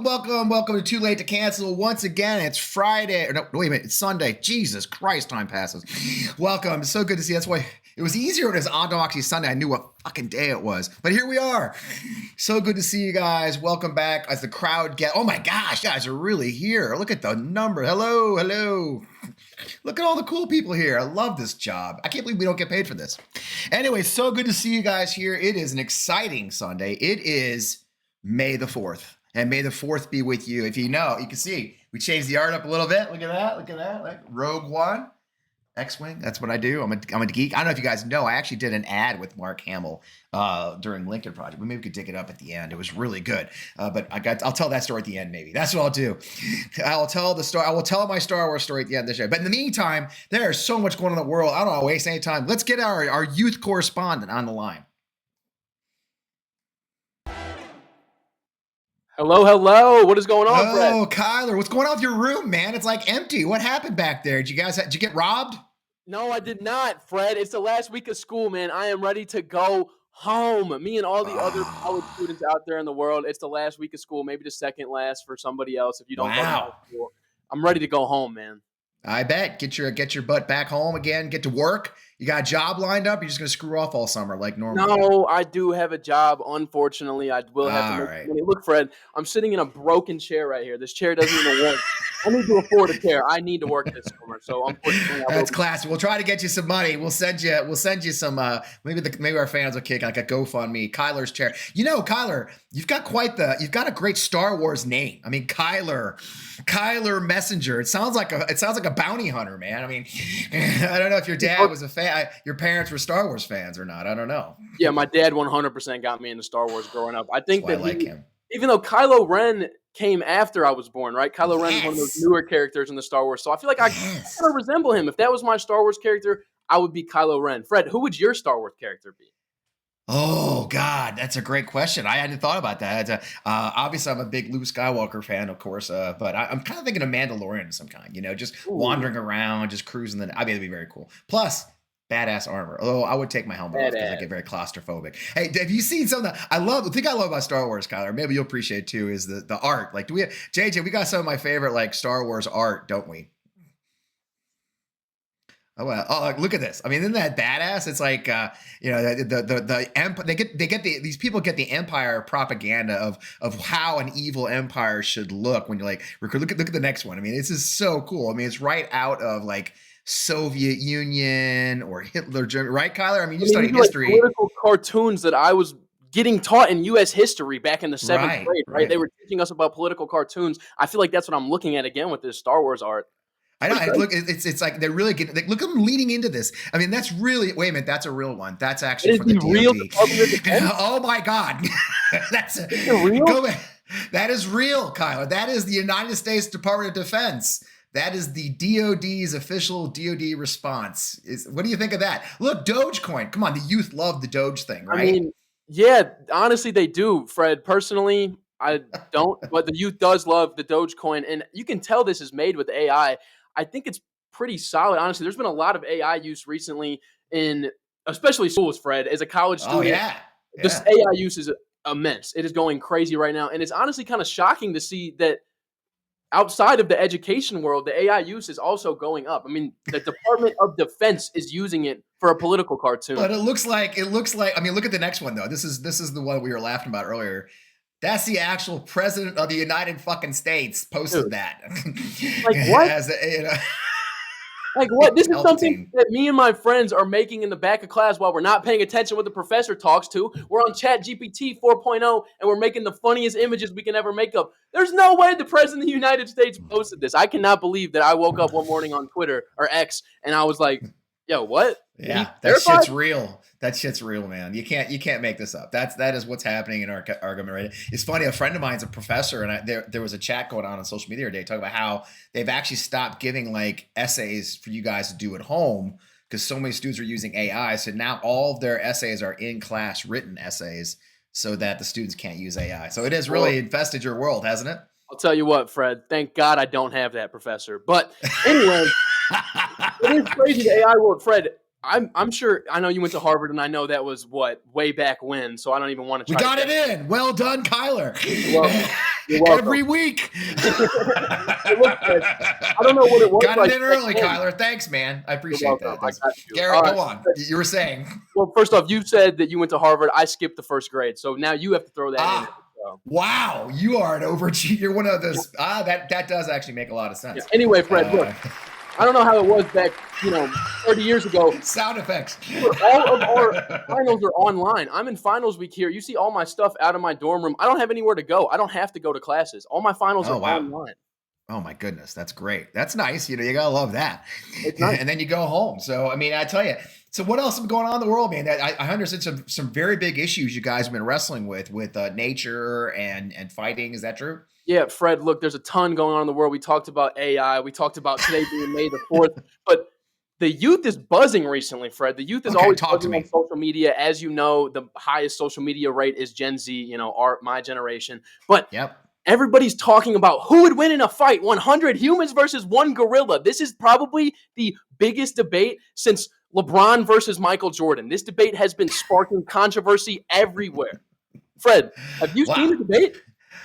welcome to Too Late to Cancel. Once again, it's Friday. No, wait a minute, it's Sunday. Jesus Christ, time passes. Welcome. It's so good to see you. That's why it was easier when it was on Oxy Sunday. I knew what fucking day it was. But here we are. So good to see you guys. Welcome back as the crowd oh my gosh, guys are really here. Look at the number. Hello. Look at all the cool people here. I love this job. I can't believe we don't get paid for this. Anyway, so good to see you guys here. It is an exciting Sunday. It is May the 4th. And may the 4th be with you. If you know, you can see we changed the art up a little bit. Look at that. Like Rogue One, X-Wing. That's what I do. I'm a geek. I don't know if you guys know. I actually did an ad with Mark Hamill during Lincoln Project. Maybe we could dig it up at the end. It was really good. But I'll tell that story at the end. Maybe that's what I'll do. I'll tell the story. I will tell my Star Wars story at the end of the show. But in the meantime, there's so much going on in the world. I don't want to waste any time. Let's get our youth correspondent on the line. Hello. What is going on, Fred? Oh, Kyler, what's going on with your room, man? It's like empty. What happened back there? Did you get robbed? No, I did not, Fred. It's the last week of school, man. I am ready to go home. Me and all the other college students out there in the world, it's the last week of school, maybe the second last for somebody else if you don't go to school. I'm ready to go home, man. I bet. Get your butt back home again. Get to work. You got a job lined up? You're just going to screw off all summer like normal? No, I do have a job. Unfortunately, I will have to make money. Look, Fred, I'm sitting in a broken chair right here. This chair doesn't even work. I need to afford a chair. I need to work this summer. So unfortunately, that's classy. We'll try to get you some money. We'll send you some. Maybe our fans will kick like a GoFundMe. Kyler's chair. You know, Kyler, you've got a great Star Wars name. I mean, Kyler Messenger. It sounds like a bounty hunter, man. I mean, I don't know if your dad was a fan. Your parents were Star Wars fans or not. I don't know. Yeah, my dad 100% got me into Star Wars growing up. I think that I like him. Even though Kylo Ren came after I was born, right? Kylo Ren is one of those newer characters in the Star Wars. So I feel like I kind of resemble him. If that was my Star Wars character, I would be Kylo Ren. Fred, who would your Star Wars character be? Oh, God, that's a great question. I hadn't thought about that. Obviously, I'm a big Luke Skywalker fan, of course, but I'm kind of thinking of Mandalorian of some kind, just wandering around, just cruising. I mean, it'd be very cool. Plus, badass armor. Although I would take my helmet off because I get very claustrophobic. Hey, have you seen something that the thing I love about Star Wars, Kyler, maybe you'll appreciate it too, is the art. Like, JJ, we got some of my favorite like Star Wars art, don't we? Oh, well, look at this. I mean, isn't that badass? It's like, these people get the Empire propaganda of how an evil empire should look when you're like, look at the next one. I mean, this is so cool. I mean, it's right out of like Soviet Union or Hitler, Germany, right, Kyler? I mean, you studied history. Like political cartoons that I was getting taught in U.S. history back in the 7th grade, right? They were teaching us about political cartoons. I feel like that's what I'm looking at again with this Star Wars art. I know. Look, it's like they're really getting. Like, look at them leading into this. I mean, that's really. Wait a minute, that's a real one. That's actually from the real DoD. Oh my God, that's real. Go back. That is real, Kyler. That is the United States Department of Defense. That is the DoD's official DoD response. What do you think of that? Look, Dogecoin. Come on, the youth love the Doge thing, right? I mean, yeah, honestly, they do. Fred, personally, I don't, but the youth does love the Dogecoin, and you can tell this is made with AI. I think it's pretty solid. Honestly, there's been a lot of AI use recently in, especially schools, Fred. As a college student, this AI use is immense. It is going crazy right now, and it's honestly kind of shocking to see that outside of the education world, the AI use is also going up. I mean, the Department of Defense is using it for a political cartoon. But it looks like. I mean, look at the next one though. This is the one we were laughing about earlier. That's the actual president of the United fucking States posted that. Like what? Like what? This is something that me and my friends are making in the back of class while we're not paying attention what the professor talks to. We're on ChatGPT 4.0 and we're making the funniest images we can ever make up. There's no way the president of the United States posted this. I cannot believe that I woke up one morning on Twitter or X and I was like, yo, what? Yeah, that shit's real. That shit's real, man. You can't make this up. That is what's happening in our argument right now. It's funny. A friend of mine's a professor, and there was a chat going on social media today talking about how they've actually stopped giving like essays for you guys to do at home because so many students are using AI. So now all of their essays are in class written essays, so that the students can't use AI. So it has really infested your world, hasn't it? I'll tell you what, Fred. Thank God I don't have that professor. But anyway, it is crazy the AI world, Fred. I'm sure. I know you went to Harvard, and I know that was way back when. So I don't even want to. We got it in. Well done, Kyler. Well, You're welcome. Every week. Hey, look, Fred, I don't know what it was Got like it in early, back then. Kyler. Thanks, man. I You're appreciate welcome. that. I got you. Garrett, go on. You were saying. Well, first off, you said that you went to Harvard. I skipped the first grade, so now you have to throw that in. So. Wow, you are an overachiever. You're one of those. That does actually make a lot of sense. Yeah. Anyway, Fred, look, I don't know how it was back, 30 years ago. Sound effects. All of our finals are online. I'm in finals week here. You see all my stuff out of my dorm room. I don't have anywhere to go. I don't have to go to classes. All my finals are online. Oh my goodness, that's great. That's nice. You gotta love that. It's nice. And then you go home. So I mean, I tell you. So what else is going on in the world, man? I understand some very big issues you guys have been wrestling with nature and fighting. Is that true? Yeah, Fred, look, there's a ton going on in the world. We talked about AI. We talked about today being May the 4th. But the youth is buzzing recently, Fred. The youth is always buzzing on social media. As you know, the highest social media rate is Gen Z, my generation. But everybody's talking about who would win in a fight, 100 humans versus one gorilla. This is probably the biggest debate since LeBron versus Michael Jordan. This debate has been sparking controversy everywhere. Fred, have you seen the debate?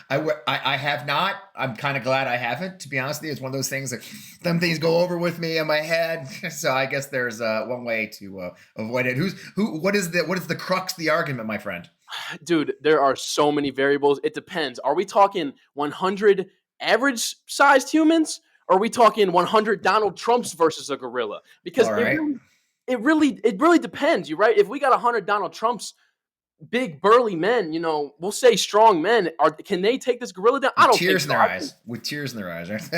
I have not. I'm kind of glad I haven't, to be honest with you. It's one of those things that some things go over with me in my head. So I guess there's one way to avoid it. What is the crux of the argument, my friend? Dude, there are so many variables. It depends. Are we talking 100 average sized humans? Or are we talking 100 Donald Trumps versus a gorilla? Because it really depends. You're right. If we got 100 Donald Trumps, big burly men, we'll say strong men, can they take this gorilla down? I don't think so. With tears in their eyes, right?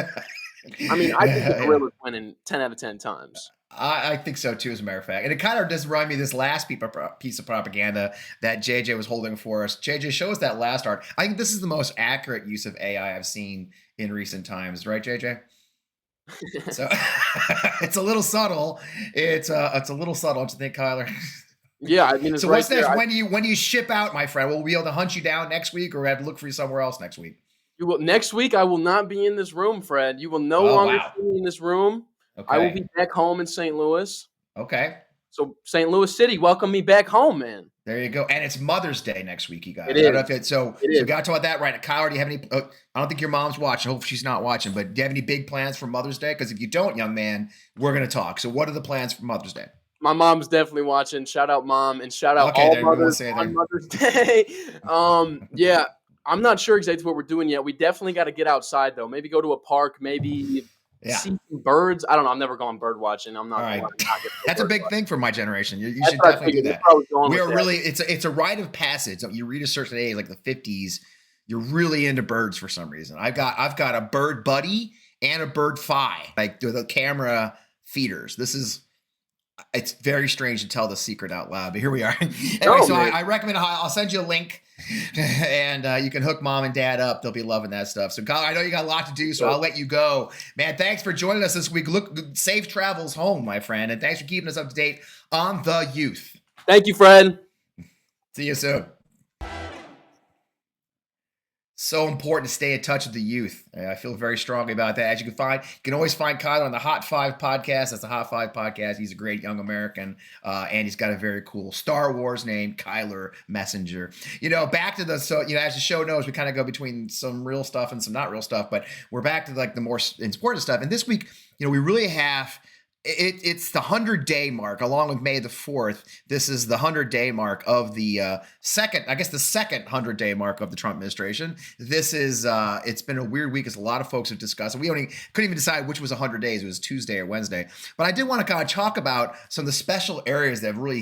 I mean, I think the gorilla's winning 10 out of 10 times. I think so too, as a matter of fact. And it kind of does remind me of this last piece of propaganda that JJ was holding for us. JJ, show us that last art. I think this is the most accurate use of AI I've seen in recent times, right, JJ? So it's a little subtle. It's a little subtle, don't you think, Kyler? Yeah, I mean, so what's next? When do you ship out, my friend? Will we be able to hunt you down next week, or we have to look for you somewhere else next week? Next week, I will not be in this room, Fred. You will no longer see me in this room. Okay. I will be back home in St. Louis. Okay. So St. Louis City, welcome me back home, man. There you go. And it's Mother's Day next week, you guys. It is. So we got to talk about that right now. Kyler, do you have any? I don't think your mom's watching. I hope she's not watching. But do you have any big plans for Mother's Day? Because if you don't, young man, we're going to talk. So what are the plans for Mother's Day? My mom's definitely watching. Shout out, Mom, and shout out all mothers on Mother's Day. Yeah, I'm not sure exactly what we're doing yet. We definitely got to get outside, though. Maybe go to a park. Maybe see some birds. I don't know. I've never gone bird watching. I'm not. All right. That's a big thing for my generation. You should definitely do that. We are really. It's a rite of passage. So you read a certain age, like the 50s. You're really into birds for some reason. I've got a bird buddy and a bird fi, like the camera feeders. It's very strange to tell the secret out loud, but here we are. Anyway, I recommend I'll send you a link, and you can hook mom and dad up. They'll be loving that stuff. So, Kyle, I know you got a lot to do, so I'll let you go. Man, thanks for joining us this week. Look, safe travels home, my friend, and thanks for keeping us up to date on the youth. Thank you, Fred. See you soon. So important to stay in touch with the youth. I feel very strongly about that. As you can always find Kyler on the Hot 5 podcast. That's the Hot 5 podcast. He's a great young American, and he's got a very cool Star Wars name, Kyler Messenger. Back to as the show knows, we kind of go between some real stuff and some not real stuff, but we're back to like the more important stuff. And this week, we really have. It's the 100-day mark, along with May the 4th. This is the 100-day mark of the second 100-day mark of the Trump administration. This is it's been a weird week, as a lot of folks have discussed. We couldn't even decide which was 100 days. It was Tuesday or Wednesday. But I did want to kind of talk about some of the special areas that have really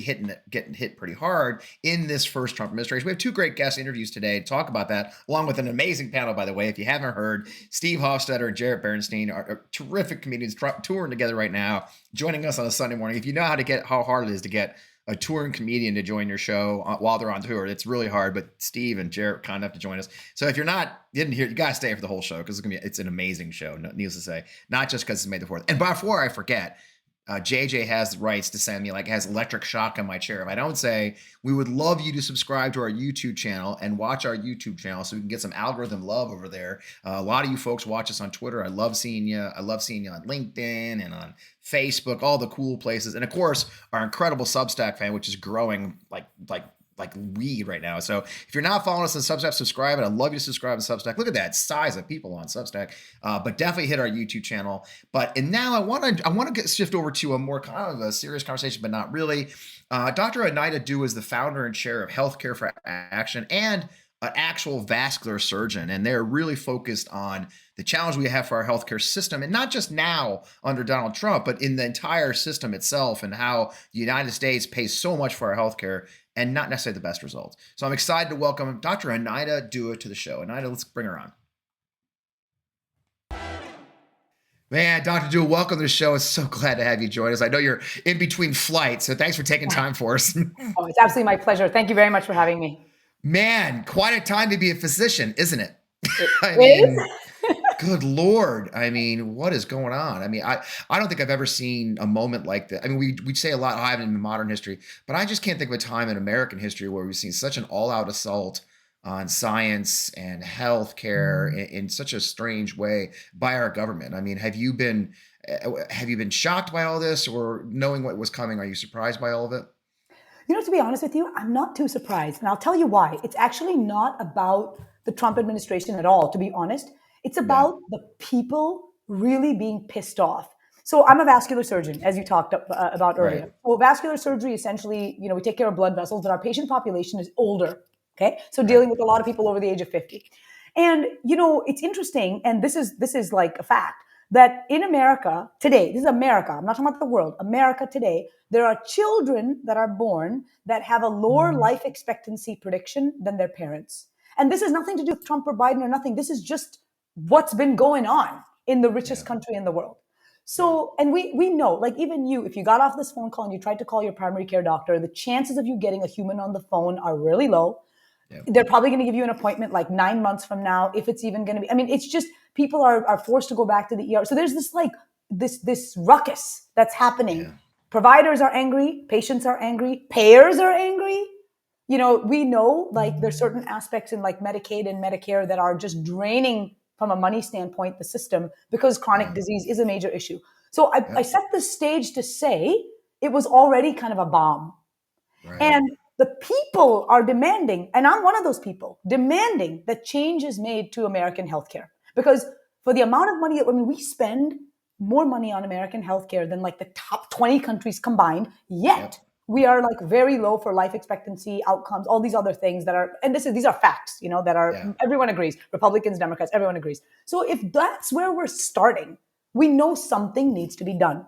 getting hit pretty hard in this first Trump administration. We have two great guest interviews today to talk about that, along with an amazing panel, by the way. If you haven't heard, Steve Hofstetter and Jarret Berenstein are terrific comedians touring together right now, joining us on a Sunday morning. If you know how hard it is to get a touring comedian to join your show while they're on tour, it's really hard. But Steve and Jarret kind enough to join us. So if you didn't hear, you gotta stay for the whole show, because it's an amazing show. Needless to say, not just because it's May the 4th. And before I forget, JJ has the rights to send me, has electric shock in my chair. If I don't say, we would love you to subscribe to our YouTube channel and watch our YouTube channel so we can get some algorithm love over there. A lot of you folks watch us on Twitter. I love seeing you. I love seeing you on LinkedIn and on Facebook, all the cool places. And of course, our incredible Substack fan, which is growing like like weed right now. So if you're not following us on Substack, subscribe. And I'd love you to subscribe to Substack. Look at that size of people on Substack. But definitely hit our YouTube channel. And now I want to shift over to a more kind of a serious conversation, but not really. Dr. Anahita Dua is the founder and chair of Healthcare for Action and an actual vascular surgeon. And they're really focused on the challenge we have for our healthcare system, and not just now under Donald Trump, but in the entire system itself, and how the United States pays so much for our healthcare and not necessarily the best results. So I'm excited to welcome Dr. Anahita Dua to the show. Anahita, let's bring her on. Man, Dr. Dua, welcome to the show. It's so glad to have you join us. I know you're in between flights, so thanks for taking time for us. Oh, it's absolutely my pleasure. Thank you very much for having me. Man, quite a time to be a physician, isn't it? It is? Good Lord. I mean, what is going on? I mean, I don't think I've ever seen a moment like that. I mean, we say a lot happening in modern history, but I just can't think of a time in American history where we've seen such an all-out assault on science and healthcare in such a strange way by our government. I mean, have you been shocked by all this, or knowing what was coming, are you surprised by all of it? You know, to be honest with you, I'm not too surprised. And I'll tell you why. It's actually not about the Trump administration at all, to be honest. It's about the people really being pissed off. So I'm a vascular surgeon, as you talked about earlier. Right. Well, vascular surgery, essentially, we take care of blood vessels, but our patient population is older. Okay. So dealing with a lot of people over the age of 50. And, it's interesting. And this is like a fact that in America today, this is America, I'm not talking about the world, America today, there are children that are born that have a lower life expectancy prediction than their parents. And this has nothing to do with Trump or Biden or nothing. This is just what's been going on in the richest country in the world. So, and we know, like even you, if you got off this phone call and you tried to call your primary care doctor, the chances of you getting a human on the phone are really low. They're probably going to give you an appointment like 9 months from now, if it's even going to be. I mean, it's just people are forced to go back to the ER. So there's this like this ruckus that's happening. Yeah. Providers are angry, patients are angry, payers are angry. We know like there's certain aspects in like Medicaid and Medicare that are just draining from a money standpoint the system, because chronic disease is a major issue. So I set the stage to say it was already kind of a bomb. Right. And the people are demanding, and I'm one of those people, demanding that change is made to American healthcare. Because for the amount of money that, we spend more money on American healthcare than like the top 20 countries combined, yet we are like very low for life expectancy, outcomes, all these other things that are, and these are facts, that are, everyone agrees, Republicans, Democrats, everyone agrees. So if that's where we're starting, we know something needs to be done.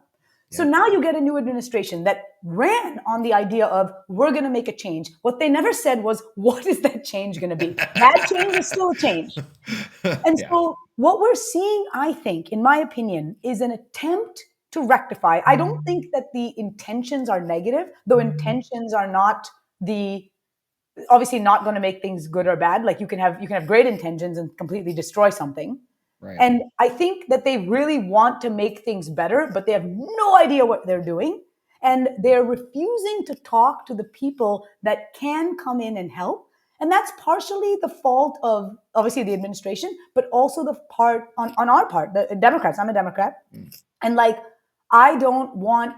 So now you get a new administration that ran on the idea of, we're going to make a change. What they never said was, what is that change going to be? That change is still a change. And so what we're seeing, I think, in my opinion, is an attempt to rectify. I don't think that the intentions are negative, though intentions are not obviously not going to make things good or bad. Like you can have great intentions and completely destroy something. Right. And I think that they really want to make things better, but they have no idea what they're doing. And they're refusing to talk to the people that can come in and help. And that's partially the fault of, obviously, the administration, but also the part on our part, the Democrats. I'm a Democrat. And I don't want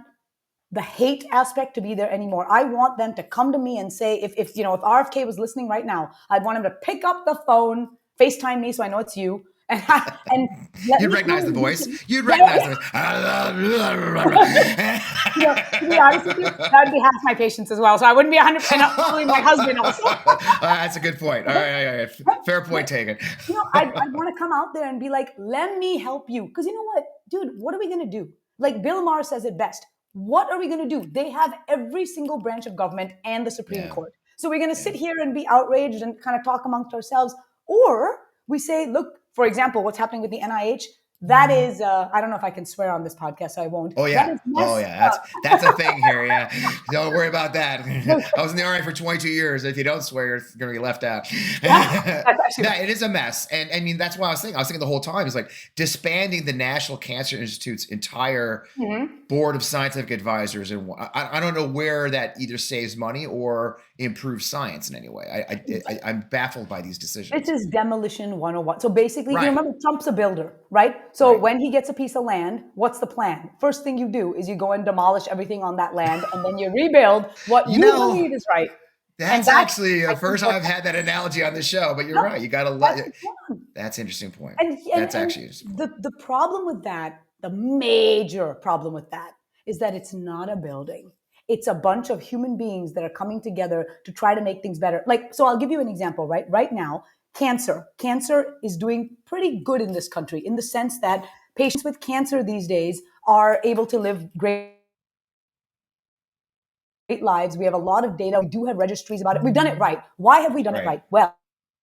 the hate aspect to be there anymore. I want them to come to me and say, if RFK was listening right now, I'd want him to pick up the phone, FaceTime me so I know it's you. And you'd recognize the voice. You'd recognize the voice. To be honest with you, that would be half my patients as well. So I wouldn't be 100% only my husband also. That's a good point. All right. Fair point taken. I'd want to come out there and be like, let me help you. Because you know what, dude, what are we going to do? Like Bill Maher says it best. What are we going to do? They have every single branch of government and the Supreme Court. So we're going to sit here and be outraged and kind of talk amongst ourselves. Or we say, look, for example, what's happening with the NIH, that is, I don't know if I can swear on this podcast, so I won't. Oh, yeah. That's a thing here, yeah. Don't worry about that. I was in the Army for 22 years. If you don't swear, you're going to be left out. It is a mess. And I mean, that's what I was thinking the whole time. It's like disbanding the National Cancer Institute's entire board of scientific advisors. And I don't know where that either saves money or improves science in any way. I'm baffled by these decisions. This is demolition 101. So basically, you remember Trump's a builder, right? So when he gets a piece of land, what's the plan? First thing you do is you go and demolish everything on that land, and then you rebuild what you believe is right. That's actually the first time I've had that analogy on the show, but you're right. You got to let it. That's an interesting point. That's actually the problem with that, the major problem with that is that it's not a building. It's a bunch of human beings that are coming together to try to make things better. Like, so I'll give you an example, right? Right now, cancer is doing pretty good in this country in the sense that patients with cancer these days are able to live great lives. We have a lot of data. We do have registries about it. We've done it right. Why have we done it right? Well,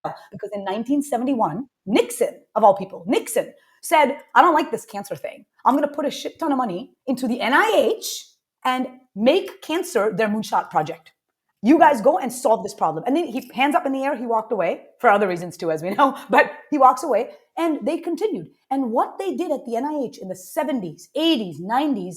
because in 1971, Nixon, of all people, Nixon said, I don't like this cancer thing. I'm going to put a shit ton of money into the NIH and make cancer their moonshot project. You guys go and solve this problem. And then he hands up in the air, he walked away for other reasons too, as we know, but he walks away and they continued. And what they did at the NIH in the 70s, 80s, 90s,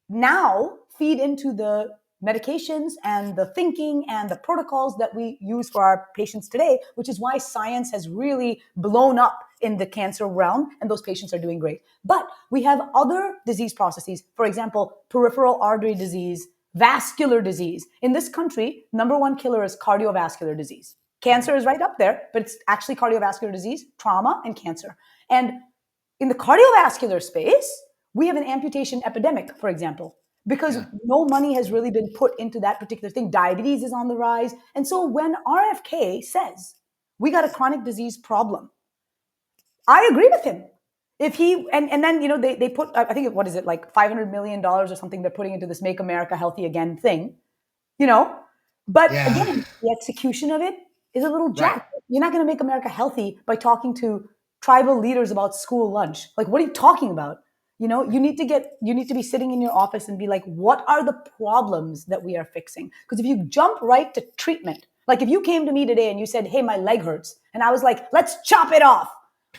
now feed into the medications and the thinking and the protocols that we use for our patients today, which is why science has really blown up in the cancer realm, and those patients are doing great. But we have other disease processes, for example, peripheral artery disease, vascular disease. In this country, number one killer is cardiovascular disease. Cancer is right up there, but it's actually cardiovascular disease, trauma, and cancer. And in the cardiovascular space, we have an amputation epidemic, for example, because no money has really been put into that particular thing. Diabetes is on the rise. And so when RFK says we got a chronic disease problem, I agree with him. If he, and then, you know, they put, I think, what is it, like $500 million or something they're putting into this Make America Healthy Again thing, you know? But again, the execution of it is a little jacked. Right. You're not going to make America healthy by talking to tribal leaders about school lunch. Like, what are you talking about? You know, you need to be sitting in your office and be like, what are the problems that we are fixing? Because if you jump right to treatment, like if you came to me today and you said, hey, my leg hurts, and I was like, let's chop it off.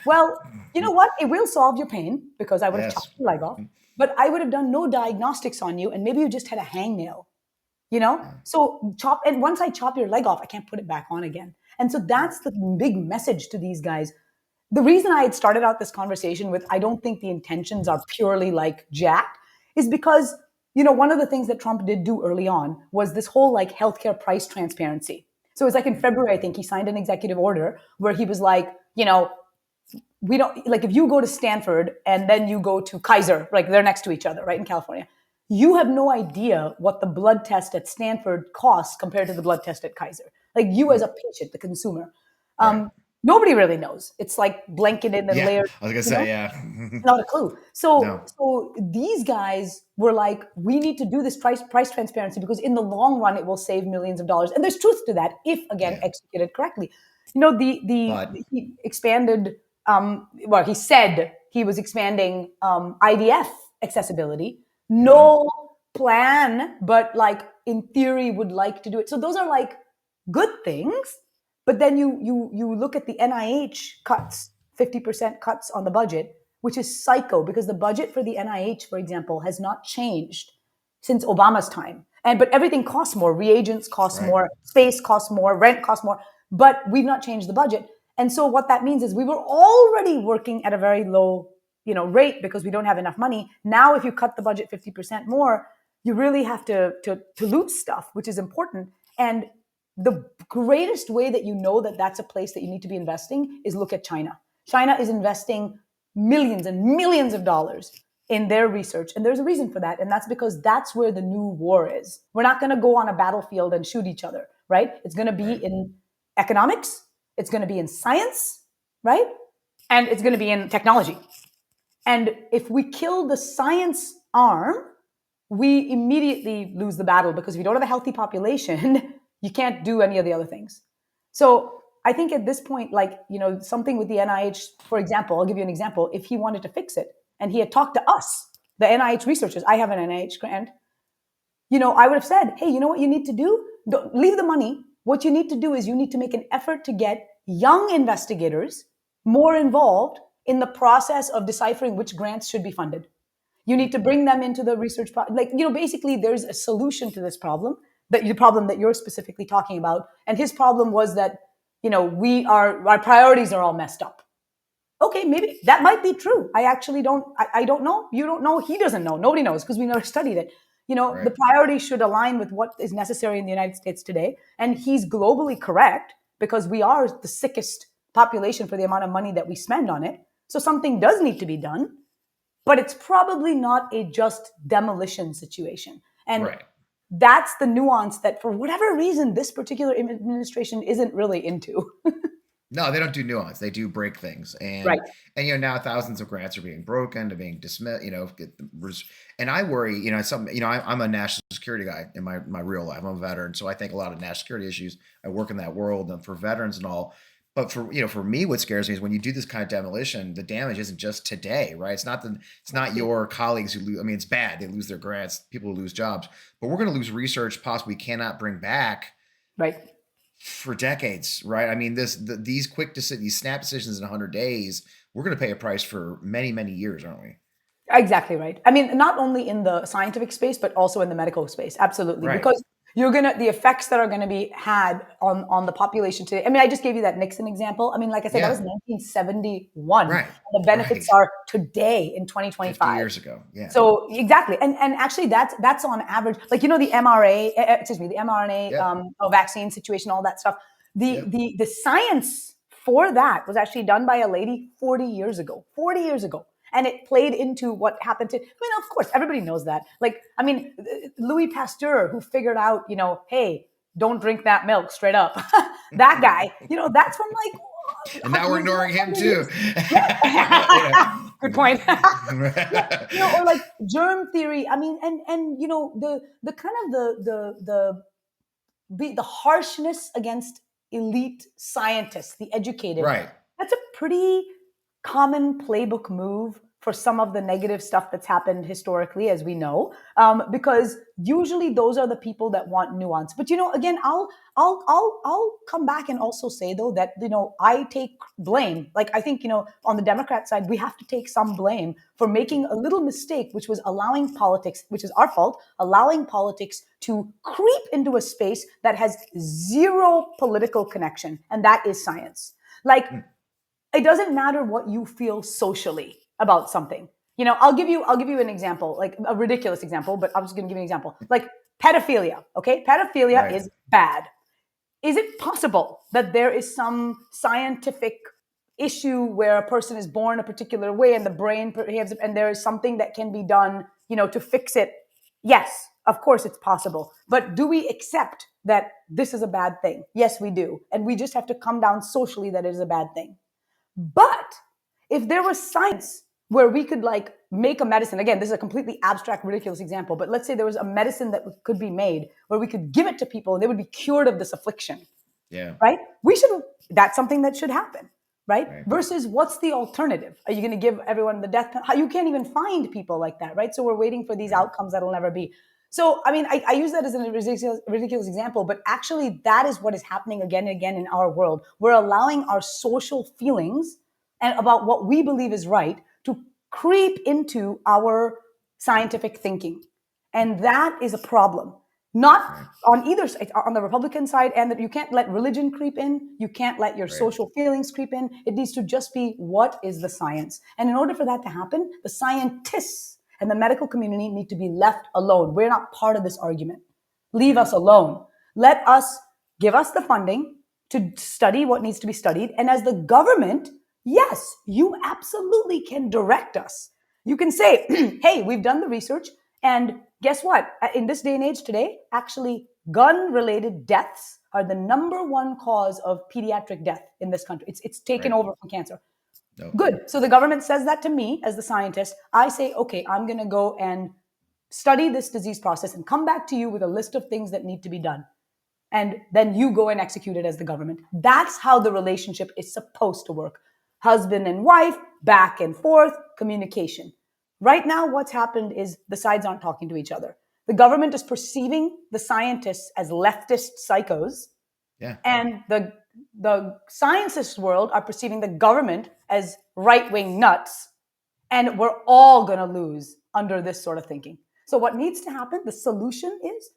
Well, you know what? It will solve your pain because I would have chopped your leg off, but I would have done no diagnostics on you, and maybe you just had a hangnail, you know? So and once I chop your leg off, I can't put it back on again. And so that's the big message to these guys. The reason I had started out this conversation with, I don't think the intentions are purely like jacked, is because, you know, one of the things that Trump did do early on was this whole like healthcare price transparency. So it's like in February, I think he signed an executive order where he was like, you know, we don't, like if you go to Stanford and then you go to Kaiser, like they're next to each other, right, in California, you have no idea what the blood test at Stanford costs compared to the blood test at Kaiser. Like you as a patient, the consumer. Nobody really knows. It's like blanketed and layered. I was going to say, not a clue. So these guys were like, we need to do this price transparency because in the long run, it will save millions of dollars. And there's truth to that if, again, executed correctly. You know, he expanded, he said he was expanding IVF accessibility. No plan, but like in theory would like to do it. So those are like good things. But then you look at the NIH cuts, 50% cuts on the budget, which is psycho because the budget for the NIH, for example, has not changed since Obama's time. But everything costs more. Reagents cost more, space costs more, rent costs more. But we've not changed the budget. And so what that means is we were already working at a very low, you know, rate because we don't have enough money. Now, if you cut the budget 50% more, you really have to loot stuff, which is important. And the greatest way that you know that that's a place that you need to be investing is look at China. China is investing millions and millions of dollars in their research. And there's a reason for that. And that's because that's where the new war is. We're not going to go on a battlefield and shoot each other, right? It's going to be in economics. It's going to be in science, right? And it's going to be in technology. And if we kill the science arm, we immediately lose the battle because if you don't have a healthy population, you can't do any of the other things. So I think at this point, like, you know, something with the NIH, for example, I'll give you an example. If he wanted to fix it and he had talked to us, the NIH researchers, I have an NIH grant, you know, I would have said, hey, you know what you need to do? Don't leave the money. What you need to do is you need to make an effort to get young investigators more involved in the process of deciphering which grants should be funded. You need to bring them into the research, like, you know, basically there's a solution to this problem. The problem that you're specifically talking about. And his problem was that, you know, our priorities are all messed up. Okay, maybe that might be true. I actually don't know. You don't know. He doesn't know. Nobody knows because we never studied it. The Right. priorities should align with what is necessary in the United States today. And he's globally correct because we are the sickest population for the amount of money that we spend on it. So something does need to be done, but it's probably not a just demolition situation. And Right. that's the nuance that for whatever reason, this particular administration isn't really into. No, they don't do nuance. They do break things, Right. and now thousands of grants are being broken, to being dismissed. And I worry. I'm a national security guy in my real life. I'm a veteran, so I think a lot of national security issues. I work in that world, and for veterans and all. But for me, what scares me is when you do this kind of demolition, the damage isn't just today, right? It's not your colleagues who lose. I mean, it's bad. They lose their grants. People lose jobs, but we're going to lose research possibly cannot bring back. Right. For decades, right? I mean, these these snap decisions in 100 days, we're going to pay a price for many, many years, aren't we? Exactly right. I mean, not only in the scientific space, but also in the medical space. Absolutely. Right. Because the effects that are going to be had on the population today. I mean, I just gave you that Nixon example. I mean, like I said, that was 1971. Right. The benefits are today in 2025. 50 years ago. Yeah. So exactly. And actually that's on average, like, the the mRNA vaccine situation, all that stuff. The science for that was actually done by a lady 40 years ago. And it played into what happened of course, everybody knows that. Like, I mean, Louis Pasteur, who figured out, hey, don't drink that milk straight up. That guy, that's from like. And now we're ignoring him too. Good point. Or like germ theory. I mean, and the kind of the harshness against elite scientists, the educated. Right. That's a pretty common playbook move for some of the negative stuff that's happened historically, as we know, because usually those are the people that want nuance. But again, I'll come back and also say though that I take blame. Like, I think on the Democrat side, we have to take some blame for making a little mistake, which was allowing politics, which is our fault, allowing politics to creep into a space that has zero political connection, and that is science. Like. It doesn't matter what you feel socially about something. I'll give you an example, like a ridiculous example, but I'm just going to give you an example. Like pedophilia, okay? Pedophilia is bad. Is it possible that there is some scientific issue where a person is born a particular way and the brain behaves, and there is something that can be done, to fix it? Yes, of course it's possible. But do we accept that this is a bad thing? Yes, we do. And we just have to come down socially that it is a bad thing. But if there was science where we could like make a medicine, again, this is a completely abstract, ridiculous example, but let's say there was a medicine that could be made where we could give it to people and they would be cured of this affliction. Yeah. Right? That's something that should happen. Right? Versus what's the alternative? Are you going to give everyone the death penalty? You can't even find people like that. Right? So we're waiting for these outcomes that'll never be. So, I mean, I use that as a ridiculous example, but actually that is what is happening again and again in our world. We're allowing our social feelings and about what we believe is right to creep into our scientific thinking. And that is a problem. Not on either side, on the Republican side, and that you can't let religion creep in. You can't let your social feelings creep in. It needs to just be, what is the science? And in order for that to happen, the scientists and the medical community need to be left alone. We're not part of this argument. Leave us alone. Give us the funding to study what needs to be studied. And as the government, yes, you absolutely can direct us. You can say, hey, we've done the research. And guess what? In this day and age today, actually, gun-related deaths are the number one cause of pediatric death in this country. It's taken over from cancer. No. Good. So the government says that to me as the scientist. I say, okay, I'm going to go and study this disease process and come back to you with a list of things that need to be done. And then you go and execute it as the government. That's how the relationship is supposed to work. Husband and wife, back and forth, communication. Right now, what's happened is the sides aren't talking to each other. The government is perceiving the scientists as leftist psychos. Yeah. And the scientist world are perceiving the government as right-wing nuts, and we're all going to lose under this sort of thinking. So what needs to happen, the solution is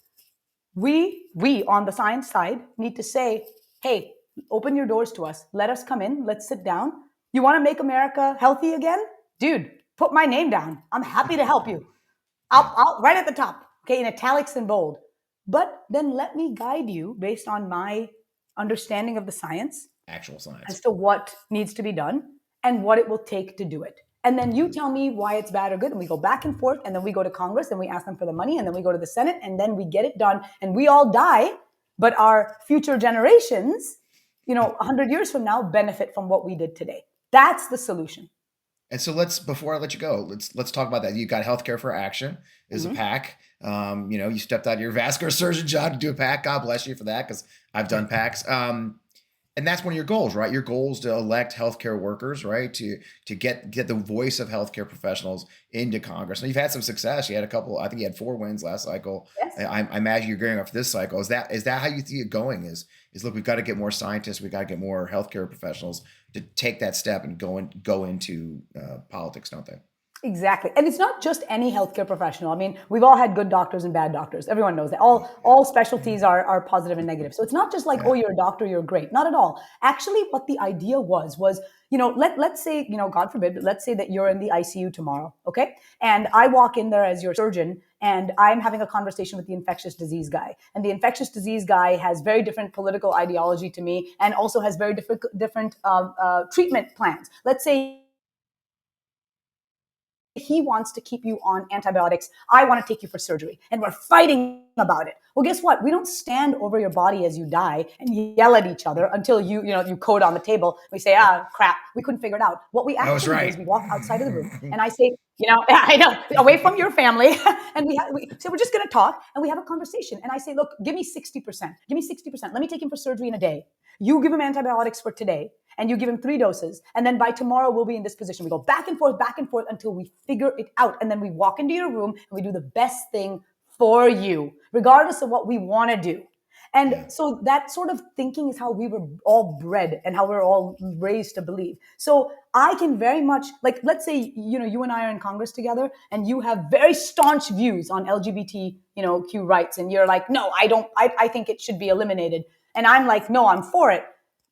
we on the science side need to say, hey, open your doors to us. Let us come in. Let's sit down. You want to make America healthy again? Dude, put my name down. I'm happy to help you. I'll right at the top. okay, in italics and bold. But then let me guide you based on my understanding of the science Actual science. as to what needs to be done and what it will take to do it. And then you tell me why it's bad or good, and we go back and forth, and then we go to Congress and we ask them for the money, and then we go to the Senate, and then we get it done, and we all die, but our future generations, 100 years from now, benefit from what we did today. That's the solution. And so before I let you go, let's talk about that. You got Healthcare for Action is a PAC. You stepped out of your vascular surgeon job to do a PAC. God bless you for that, because I've done PACs. And that's one of your goals, right? Your goal is to elect healthcare workers, right? To get the voice of healthcare professionals into Congress. And you've had some success. You had I think you had 4 wins last cycle. Yes. I imagine you're gearing up for this cycle. Is that how you see it going? Is look, we've got to get more scientists, we've got to get more healthcare professionals to take that step and go into politics, don't they? Exactly. And it's not just any healthcare professional. I mean, we've all had good doctors and bad doctors. Everyone knows that. All specialties are positive and negative. So it's not just like, oh, you're a doctor, you're great. Not at all. Actually, what the idea was, let's say, God forbid, but let's say that you're in the ICU tomorrow, okay? And I walk in there as your surgeon, and I'm having a conversation with the infectious disease guy. And the infectious disease guy has very different political ideology to me, and also has very different treatment plans. Let's say he wants to keep you on antibiotics. I want to take you for surgery. And we're fighting about it. Well, guess what? We don't stand over your body as you die and yell at each other until you code on the table. We say, crap, we couldn't figure it out. What we actually do is we walk outside of the room and I say, I know, away from your family. And so we're just going to talk and we have a conversation. And I say, look, give me 60%. Give me 60%. Let me take him for surgery in a day. You give him antibiotics for today. And you give him 3 doses. And then by tomorrow, we'll be in this position. We go back and forth until we figure it out. And then we walk into your room and we do the best thing for you, regardless of what we want to do. And so that sort of thinking is how we were all bred and how we're all raised to believe. So I can very much, like, let's say, you and I are in Congress together and you have very staunch views on LGBT, Q rights. And you're like, no, I think it should be eliminated. And I'm like, no, I'm for it.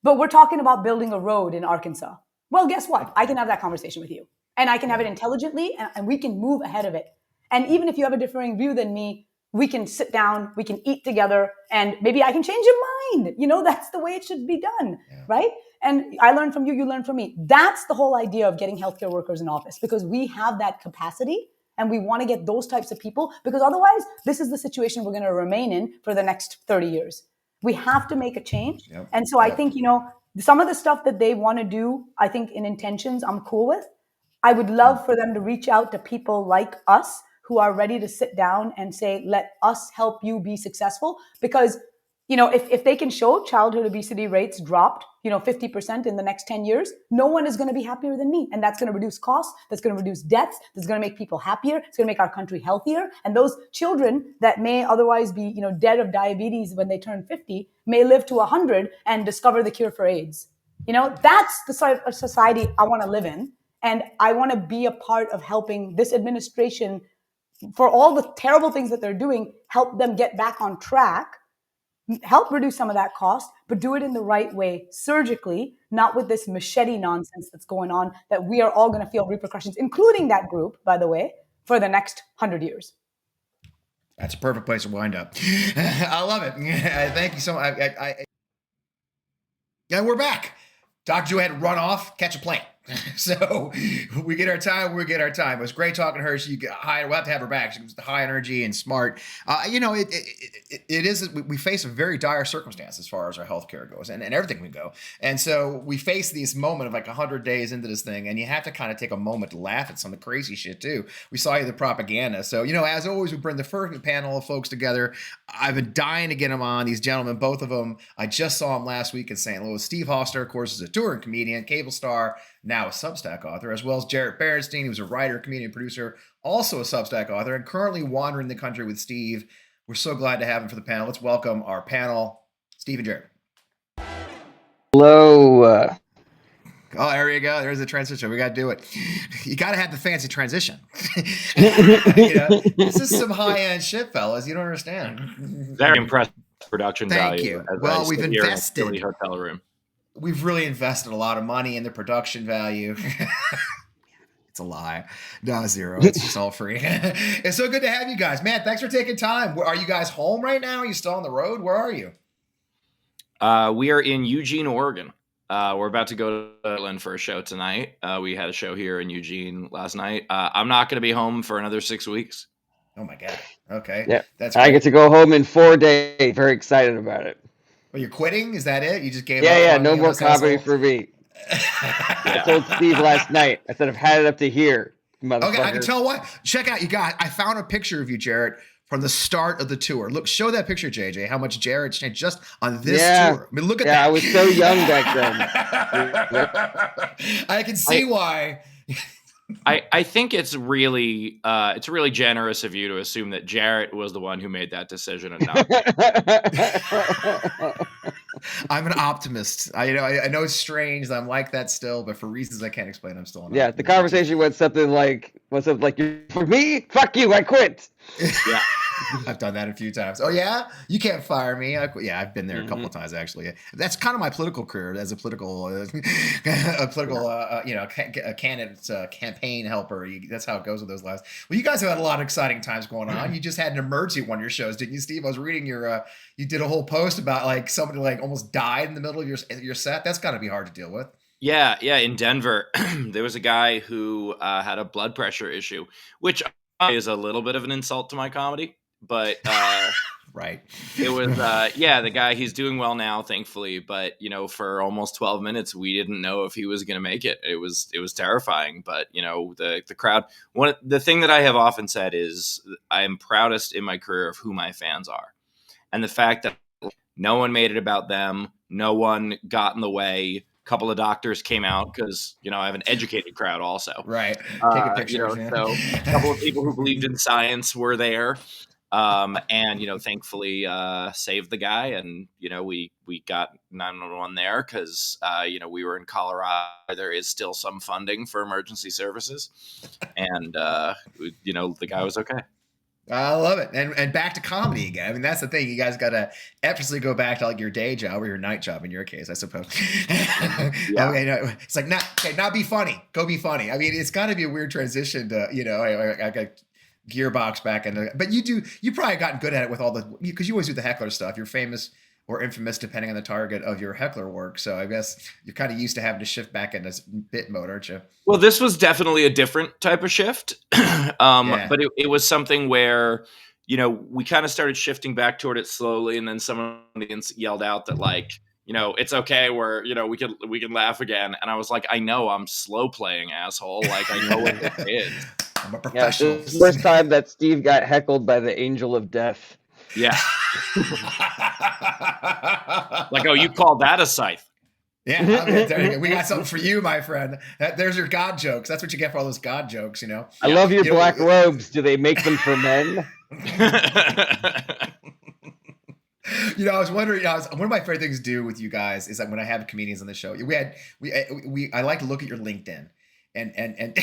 But we're talking about building a road in Arkansas. Well, guess what? I can have that conversation with you. And I can have it intelligently, and we can move ahead of it. And even if you have a differing view than me, we can sit down, we can eat together, and maybe I can change your mind. That's the way it should be done, right? And I learn from you, you learn from me. That's the whole idea of getting healthcare workers in office, because we have that capacity, and we want to get those types of people, because otherwise, this is the situation we're going to remain in for the next 30 years. We have to make a change. Yep. And so I think, some of the stuff that they want to do, I think in intentions, I'm cool with. I would love for them to reach out to people like us who are ready to sit down and say, let us help you be successful. Because, if they can show childhood obesity rates dropped, 50% in the next 10 years, no one is going to be happier than me. And that's going to reduce costs. That's going to reduce deaths. That's going to make people happier. It's going to make our country healthier. And those children that may otherwise be, dead of diabetes when they turn 50 may live to 100 and discover the cure for AIDS. That's the sort of society I want to live in. And I want to be a part of helping this administration, for all the terrible things that they're doing, help them get back on track, help reduce some of that cost, but do it in the right way, surgically, not with this machete nonsense that's going on that we are all going to feel repercussions, including that group, by the way, for the next 100 years. That's a perfect place to wind up. I love it. Thank you so much. And we're back. Dr. Joe had to run off, catch a plane. So we get our time. It was great talking to her. We'll have to have her back. She was high energy and smart. It is. We face a very dire circumstance as far as our healthcare goes, and everything we go. And so we face this moment of like 100 days into this thing, and you have to kind of take a moment to laugh at some of the crazy shit too. We saw you the propaganda. So as always, we bring the first panel of folks together. I've been dying to get them on. These gentlemen, both of them. I just saw them last week in St. Louis. Steve Hofstetter, of course, is a touring comedian, cable star, now a Substack author, as well as Jarret Berenstein, who's a writer, comedian, producer, also a Substack author, and currently wandering the country with Steve. We're so glad to have him for the panel. Let's welcome our panel, Steve and Jarret. Hello. Oh, there you go. There's the transition. We got to do it. You got to have the fancy transition. This is some high-end shit, fellas. You don't understand. Very impressive production Thank value. You. Well, we've invested. In a hotel room. We've really invested a lot of money in the production value. It's a lie. No, zero. It's just all free. It's so good to have you guys. Man, thanks for taking time. Are you guys home right now? Are you still on the road? Where are you? We are in Eugene, Oregon. We're about to go to Portland for a show tonight. We had a show here in Eugene last night. I'm not going to be home for another 6 weeks. Oh my God. Okay. Yeah, That's I great. get to go home in 4 days. Very excited about it. Well, you're quitting? Is that it? You just gave up? Yeah, on no me on more this comedy asshole? for me. I told Steve last night. I said I've had it up to here, motherfucker. Okay, I can tell what. Check out, you guys. I found a picture of you, Jarret, from the start of the tour. Look, show that picture, JJ. How much Jarret's changed just on this tour. I mean, look at that. I was so young back then. I can see why. I think it's really generous of you to assume that Jarret was the one who made that decision and not. I'm an optimist. I know it's strange that I'm like that still, but for reasons I can't explain, I'm still an Yeah, optimist. the conversation went something like, for me? Fuck you, I quit. Yeah. I've done that a few times. Oh yeah, you can't fire me. I've been there a couple of times actually. That's kind of my political career as a political, candidate, campaign helper. That's how it goes with those lives. Well, you guys have had a lot of exciting times going on. You just had an emergency at one of your shows, didn't you, Steve? I was reading your, you did a whole post about like somebody like almost died in the middle of your set. That's got to be hard to deal with. Yeah. In Denver, there was a guy who had a blood pressure issue, which is a little bit of an insult to my comedy. But right. It was the guy, he's doing well now, thankfully, but for almost 12 minutes we didn't know if he was going to make it. It was terrifying, but the crowd, the thing that I have often said is I am proudest in my career of who my fans are. And the fact that no one made it about them, no one got in the way. A couple of doctors came out because I have an educated crowd also. Right. Take a picture. So a couple of people who believed in science were there. And thankfully saved the guy, and we got 911 there because we were in Colorado. There is still some funding for emergency services, and the guy was okay. I love it. And back to comedy again. I mean, that's the thing. You guys got to effortlessly go back to like your day job or your night job in your case, I suppose. Yeah. Okay, no, it's like not be funny. Go be funny. I mean, it's got to be a weird transition to I got Gearbox back in, but you probably gotten good at it with all the, because you always do the heckler stuff. You're famous or infamous depending on the target of your heckler work. So I guess you're kind of used to having to shift back into bit mode, aren't you? Well, this was definitely a different type of shift. But it was something where, we kind of started shifting back toward it slowly. And then someone yelled out that it's okay where, we can laugh again. And I was like, I know I'm slow playing, asshole. Like I know what this is. I'm a professional. This is the first time that Steve got heckled by the angel of death. Yeah. Like, oh, you called that a scythe? Yeah, there you go. We got something for you, my friend. There's your God jokes. That's what you get for all those God jokes, I love your black robes. Do they make them for men? I was wondering. One of my favorite things to do with you guys is that when I have comedians on the show, I like to look at your LinkedIn. And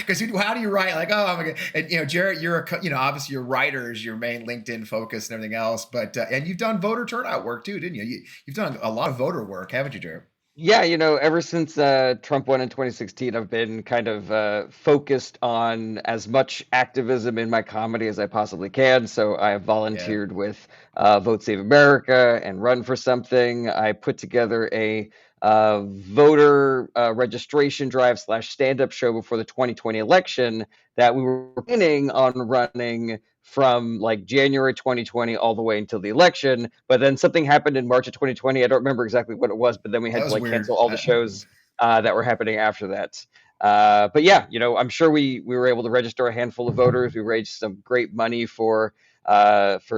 because how do you write? Like, oh, and Jarret, you're obviously your writer is your main LinkedIn focus and everything else, but and you've done voter turnout work too, didn't you? You've done a lot of voter work, haven't you, Jarret? Yeah, ever since Trump won in 2016, I've been kind of focused on as much activism in my comedy as I possibly can. So I have volunteered with Vote Save America and Run for Something. I put together a voter registration drive / stand-up show before the 2020 election that we were planning on running from like January 2020 all the way until the election. But then something happened in March of 2020. I don't remember exactly what it was, but then we had to cancel all the shows that were happening after that. But yeah, I'm sure we were able to register a handful of voters. We raised some great money for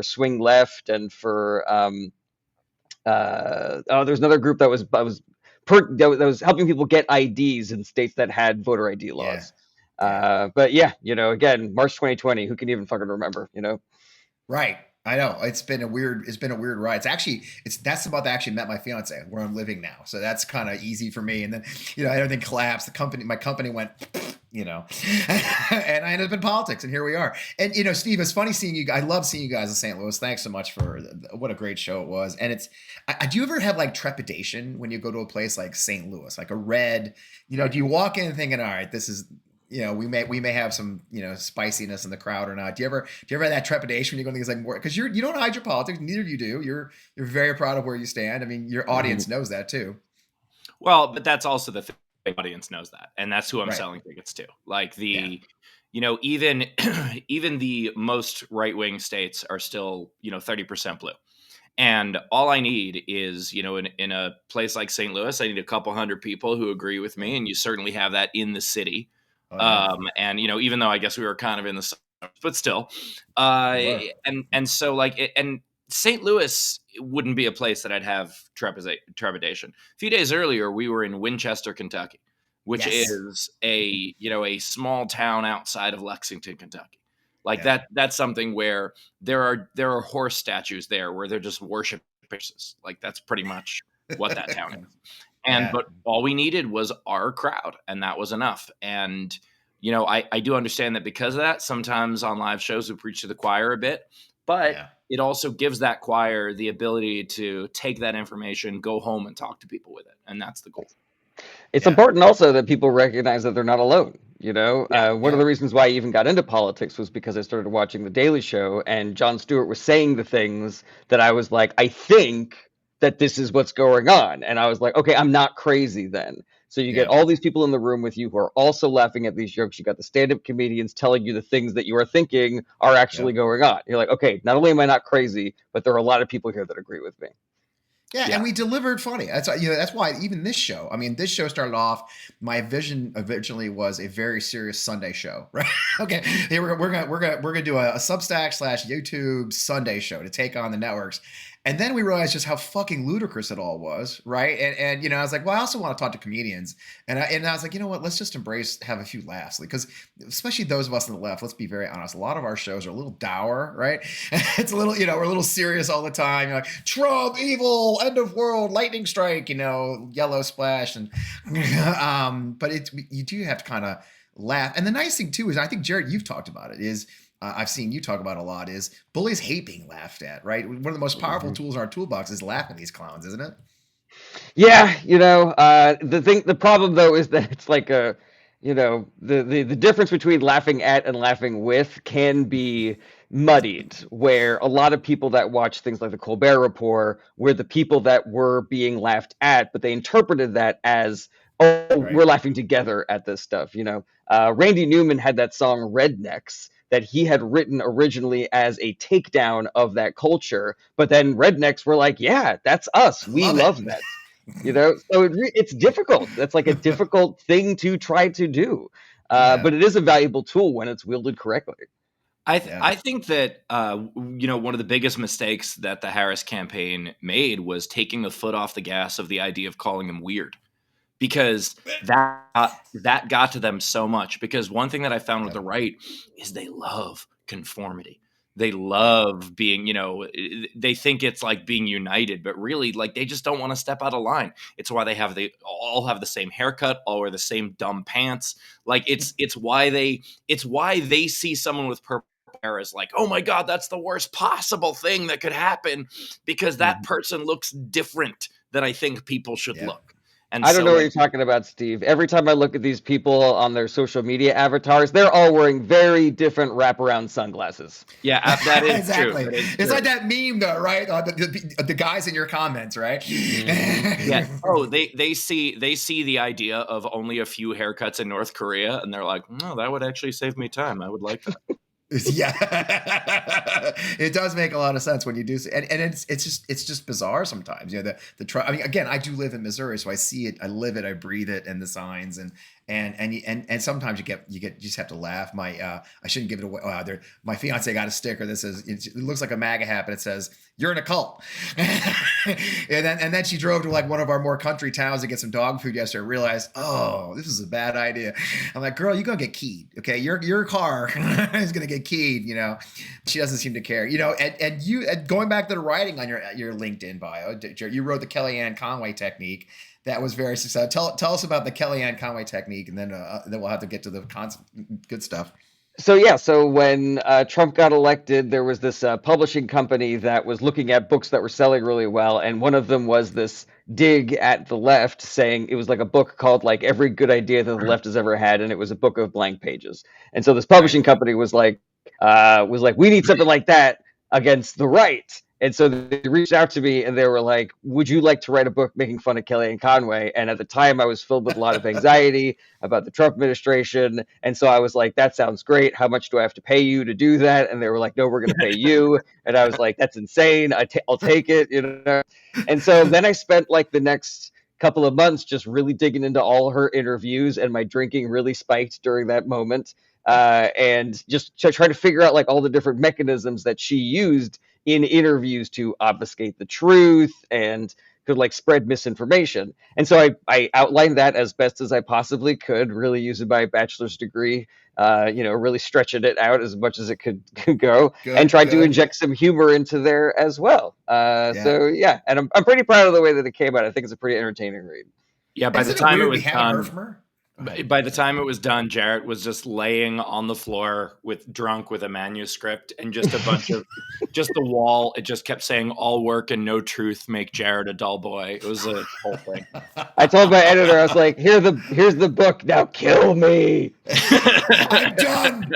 Swing Left and for there's another group that was helping people get IDs in states that had voter ID laws. But yeah, again, March 2020, who can even fucking remember, Right. I know it's been a weird ride. That's about to actually met my fiance where I'm living now. So that's kind of easy for me. And then, everything collapsed. My company went, and I ended up in politics and here we are. And, Steve, it's funny seeing you. I love seeing you guys in St. Louis. Thanks so much for what a great show it was. And do you ever have like trepidation when you go to a place like St. Louis, like a red, do you walk in thinking, all right, this is we may have some spiciness in the crowd or not. Do you ever have that trepidation when you're going to things like more, because you don't hide your politics, neither of you do. You're very proud of where you stand. I mean, your audience knows that too. Well, but that's also the thing. The audience knows that, and that's who I'm Right. selling tickets to. Like even even the most right-wing states are still 30% blue. And all I need is, in a place like St. Louis, I need a couple hundred people who agree with me, and you certainly have that in the city. Oh, yeah. And even though I guess we were kind of in the suburbs, but still, You were. and so and St. Louis wouldn't be a place that I'd have trepidation. A few days earlier, we were in Winchester, Kentucky, which Yes. is a small town outside of Lexington, Kentucky. Like Yeah. that's something where there are horse statues there where they're just worshiping horses. Like that's pretty much what that town is. And Yeah. but all we needed was our crowd, and that was enough. And I do understand that because of that, sometimes on live shows we preach to the choir a bit, but Yeah. it also gives that choir the ability to take that information, go home, and talk to people with it, and that's the goal. It's Yeah. important also that people recognize that they're not alone. One of the reasons why I even got into politics was because I started watching The Daily Show, and Jon Stewart was saying the things that I was like, I think that this is what's going on. And I was like, okay, I'm not crazy then. So you get Yeah. all these people in the room with you who are also laughing at these jokes. You got the stand-up comedians telling you the things that you are thinking are actually going on. You're like, okay, not only am I not crazy, but there are a lot of people here that agree with me. Yeah, and we delivered funny. That's why even this show. I mean, this show started off. My vision originally was a very serious Sunday show, right? Okay, here we're gonna do a Substack / YouTube Sunday show to take on the networks. And then we realized just how fucking ludicrous it all was, right? And I was like, well, I also want to talk to comedians, and I was like, you know what? Let's just have a few laughs, because especially those of us on the left. Let's be very honest. A lot of our shows are a little dour, right? It's a little, we're a little serious all the time. You're like, Trump, evil, end of world, lightning strike, yellow splash, and but you do have to kind of laugh. And the nice thing too is, I think Jarret, you've talked about it, is I've seen you talk about a lot, is bullies hate being laughed at, right? One of the most powerful tools in our toolbox is laughing at these clowns, isn't it? Yeah, the problem though is that it's like the difference between laughing at and laughing with can be muddied, where a lot of people that watch things like the Colbert Report were the people that were being laughed at, but they interpreted that as, we're laughing together at this stuff. Randy Newman had that song Rednecks that he had written originally as a takedown of that culture, but then Rednecks were like, yeah, that's us. We love that. So it's difficult. That's like a difficult thing to try to do. But it is a valuable tool when it's wielded correctly. I think that one of the biggest mistakes that the Harris campaign made was taking the foot off the gas of the idea of calling them weird, because that got to them so much. Because one thing that I found with the right is they love conformity. They love being, they think it's like being united, but really, like, they just don't want to step out of line. It's why they all have the same haircut, all wear the same dumb pants. Like it's why they see someone with purple hair as like, oh my God, that's the worst possible thing that could happen, because that person looks different than I think people should look. And I don't know what you're talking about, Steve. Every time I look at these people on their social media avatars, they're all wearing very different wraparound sunglasses. Yeah, that is exactly. True. It's like that meme, though, right? The guys in your comments, right? Yeah. Oh, they see the idea of only a few haircuts in North Korea, and they're like, no, that would actually save me time. I would like that. Yeah, it does make a lot of sense when you do, and it's just bizarre sometimes. I mean, again, I do live in Missouri, so I see it, I live it, I breathe it, and the signs, and sometimes you just have to laugh. I shouldn't give it away. My fiance got a sticker that says, it looks like a MAGA hat, but it says, "You're in a cult." and then she drove to like one of our more country towns to get some dog food yesterday. And realized, oh, this is a bad idea. I'm like, girl, you're gonna get keyed. Okay, your car is gonna get keyed. She doesn't seem to care. And going back to the writing on your LinkedIn bio, you wrote the Kellyanne Conway technique. That was very successful. Tell us about the Kellyanne Conway technique, and then we'll have to get to the good stuff. So when Trump got elected, there was this publishing company that was looking at books that were selling really well, and one of them was this dig at the left, saying it was like a book called like Every Good Idea That the Left Has Ever Had, and it was a book of blank pages. And so this publishing company was like, we need something like that against the right. And so they reached out to me and they were like, would you like to write a book making fun of Kellyanne Conway? And at the time I was filled with a lot of anxiety about the Trump administration. And so I was like, that sounds great. How much do I have to pay you to do that? And they were like, no, we're going to pay you. And I was like, that's insane. I'll take it, you know? And so then I spent like the next couple of months just really digging into all her interviews, and my drinking really spiked during that moment. And just trying to figure out like all the different mechanisms that she used in interviews to obfuscate the truth and could like spread misinformation. And so I outlined that as best as I possibly could, really using my bachelor's degree, really stretching it out as much as it could go, and tried to inject some humor into there as well. So yeah, and I'm pretty proud of the way that it came out. I think it's a pretty entertaining read. Yeah, by the time it was done, by the time it was done, Jarret was just laying on the floor drunk with a manuscript and just a bunch of just the wall. It just kept saying all work and no truth make Jarret a dull boy. It was a whole thing. I told my editor, I was like, here's the book. Now kill me. I'm done.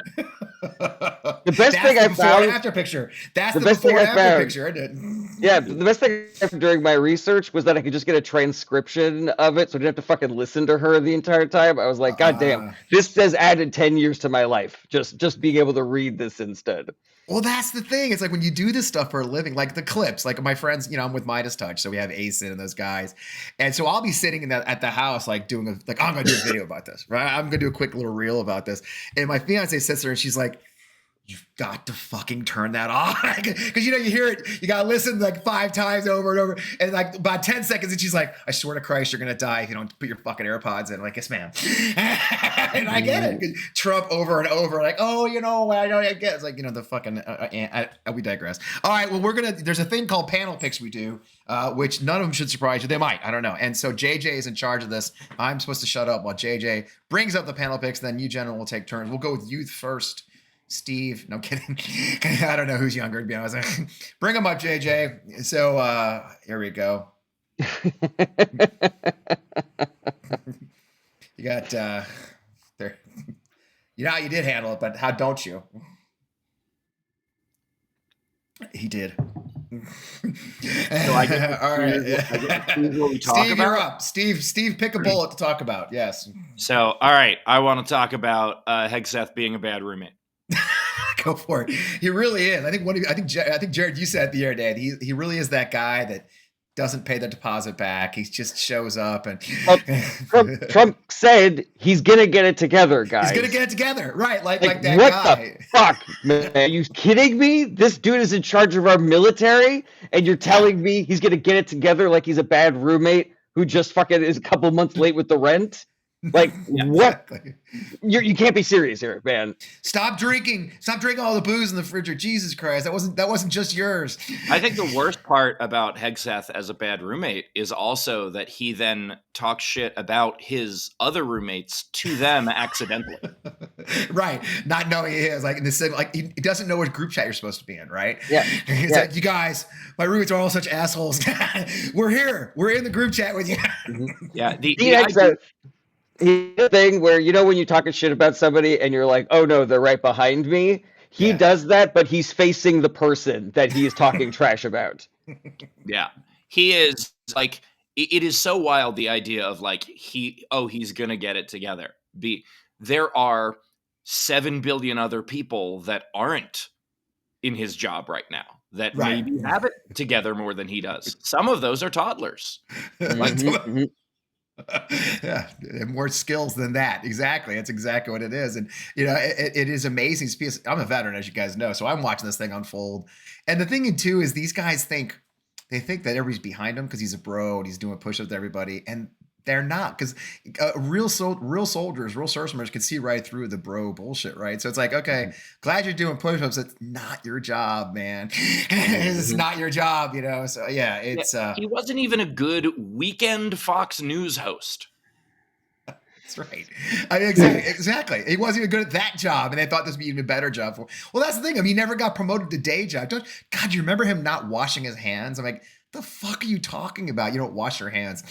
The best thing I found after picture. That's the before and after picture, isn't it? Yeah, the best thing I found during my research was that I could just get a transcription of it, so I didn't have to fucking listen to her the entire time. I was like, God damn, this has added 10 years to my life. Just being able to read this instead. Well, that's the thing. It's like when you do this stuff for a living, like the clips, like my friends, I'm with Midas Touch. So we have Asen and those guys. And so I'll be sitting at the house, like I'm going to do a video about this, right? I'm going to do a quick little reel about this. And my fiance sits there and she's like, you've got to fucking turn that off. Because, you hear it, you got to listen like 5 times over and over. And like about 10 seconds, and she's like, I swear to Christ, you're going to die if you don't put your fucking AirPods in. I'm like, yes, ma'am. And I get it. Trump over and over, like, oh, I don't get it. It's like, the fucking, we digress. All right, well, there's a thing called panel picks we do, which none of them should surprise you. They might, I don't know. And so JJ is in charge of this. I'm supposed to shut up while JJ brings up the panel picks. Then you, gentlemen, will take turns. We'll go with youth first. Steve, no kidding. I don't know who's younger, to be honest. Bring him up, JJ. So here we go. You got there. You know how you did handle it, but how don't you? He did. So I get all right. Steve, you're up. Steve, pick a bullet to talk about. Yes. So, all right, I want to talk about Hegseth being a bad roommate. Go for it. He really is. I think Jarret, you said the other day, he really is that guy that doesn't pay the deposit back. He just shows up and Trump said he's gonna get it together, guys. He's gonna get it together, right? Like that what guy. The fuck, man? Are you kidding me? This dude is in charge of our military, and you're telling me he's gonna get it together like he's a bad roommate who just fucking is a couple months late with the rent? Like what? Exactly. You can't be serious here, man. Stop drinking all the booze in the refrigerator. Jesus Christ, that wasn't just yours. I think the worst part about Hegseth as a bad roommate is also that he then talks shit about his other roommates to them accidentally. Right, not knowing he is like in the same, like he doesn't know what group chat you're supposed to be in, right? Yeah, it's like, you guys, my roommates are all such assholes. We're here. We're in the group chat with you. Yeah, the thing where when you're talking shit about somebody and you're like, oh no, they're right behind me. He does that, but he's facing the person that he is talking trash about. Yeah, he is like, it is so wild, the idea of like he's gonna get it together. There are 7 billion other people that aren't in his job right now that maybe have it together more than he does. Some of those are toddlers. Yeah, more skills than that. Exactly. That's exactly what it is. And, it is amazing. I'm a veteran, as you guys know, so I'm watching this thing unfold. And the thing, too, is these guys think that everybody's behind him because he's a bro and he's doing push-ups to everybody. And they're not, because real soldiers, real service members can see right through the bro bullshit, right? So it's like, okay, glad you're doing push-ups. It's not your job, man. It's not your job, So yeah, it's he wasn't even a good weekend Fox News host. That's right. Exactly. He wasn't even good at that job, and they thought this would be an even better job for him. Well, that's the thing. I mean, he never got promoted to day job. God, you remember him not washing his hands? I'm like, The fuck are you talking about? You don't wash your hands.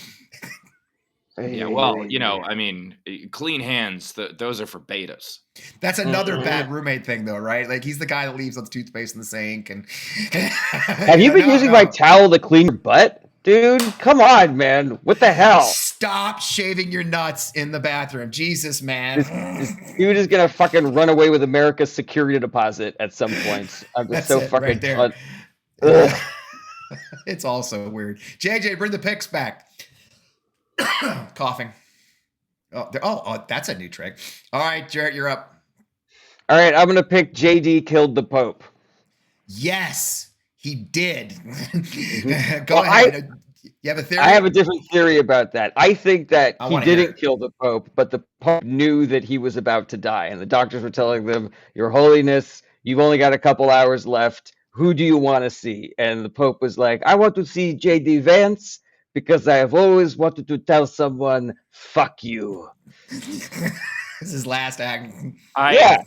Yeah, well, I mean, clean hands, those are for betas. That's another bad roommate thing, though, right? Like, he's the guy that leaves the toothpaste in the sink. And have you been using my towel to clean your butt? Dude, come on, man. What the hell? Stop shaving your nuts in the bathroom. Jesus, man. This dude is going to fucking run away with America's security deposit at some point. I'm just so fucking right there. Ugh. It's also weird. JJ, bring the pics back. Coughing. Oh, that's a new trick. All right, Jarret, you're up. All right, I'm going to pick JD killed the Pope. Yes, he did. Go ahead. You have a theory? I have a different theory about that. I think that he didn't kill the Pope, but the Pope knew that he was about to die. And the doctors were telling them, Your Holiness, you've only got a couple hours left. Who do you want to see? And the Pope was like, I want to see J.D. Vance because I have always wanted to tell someone, fuck you. This is his last act. I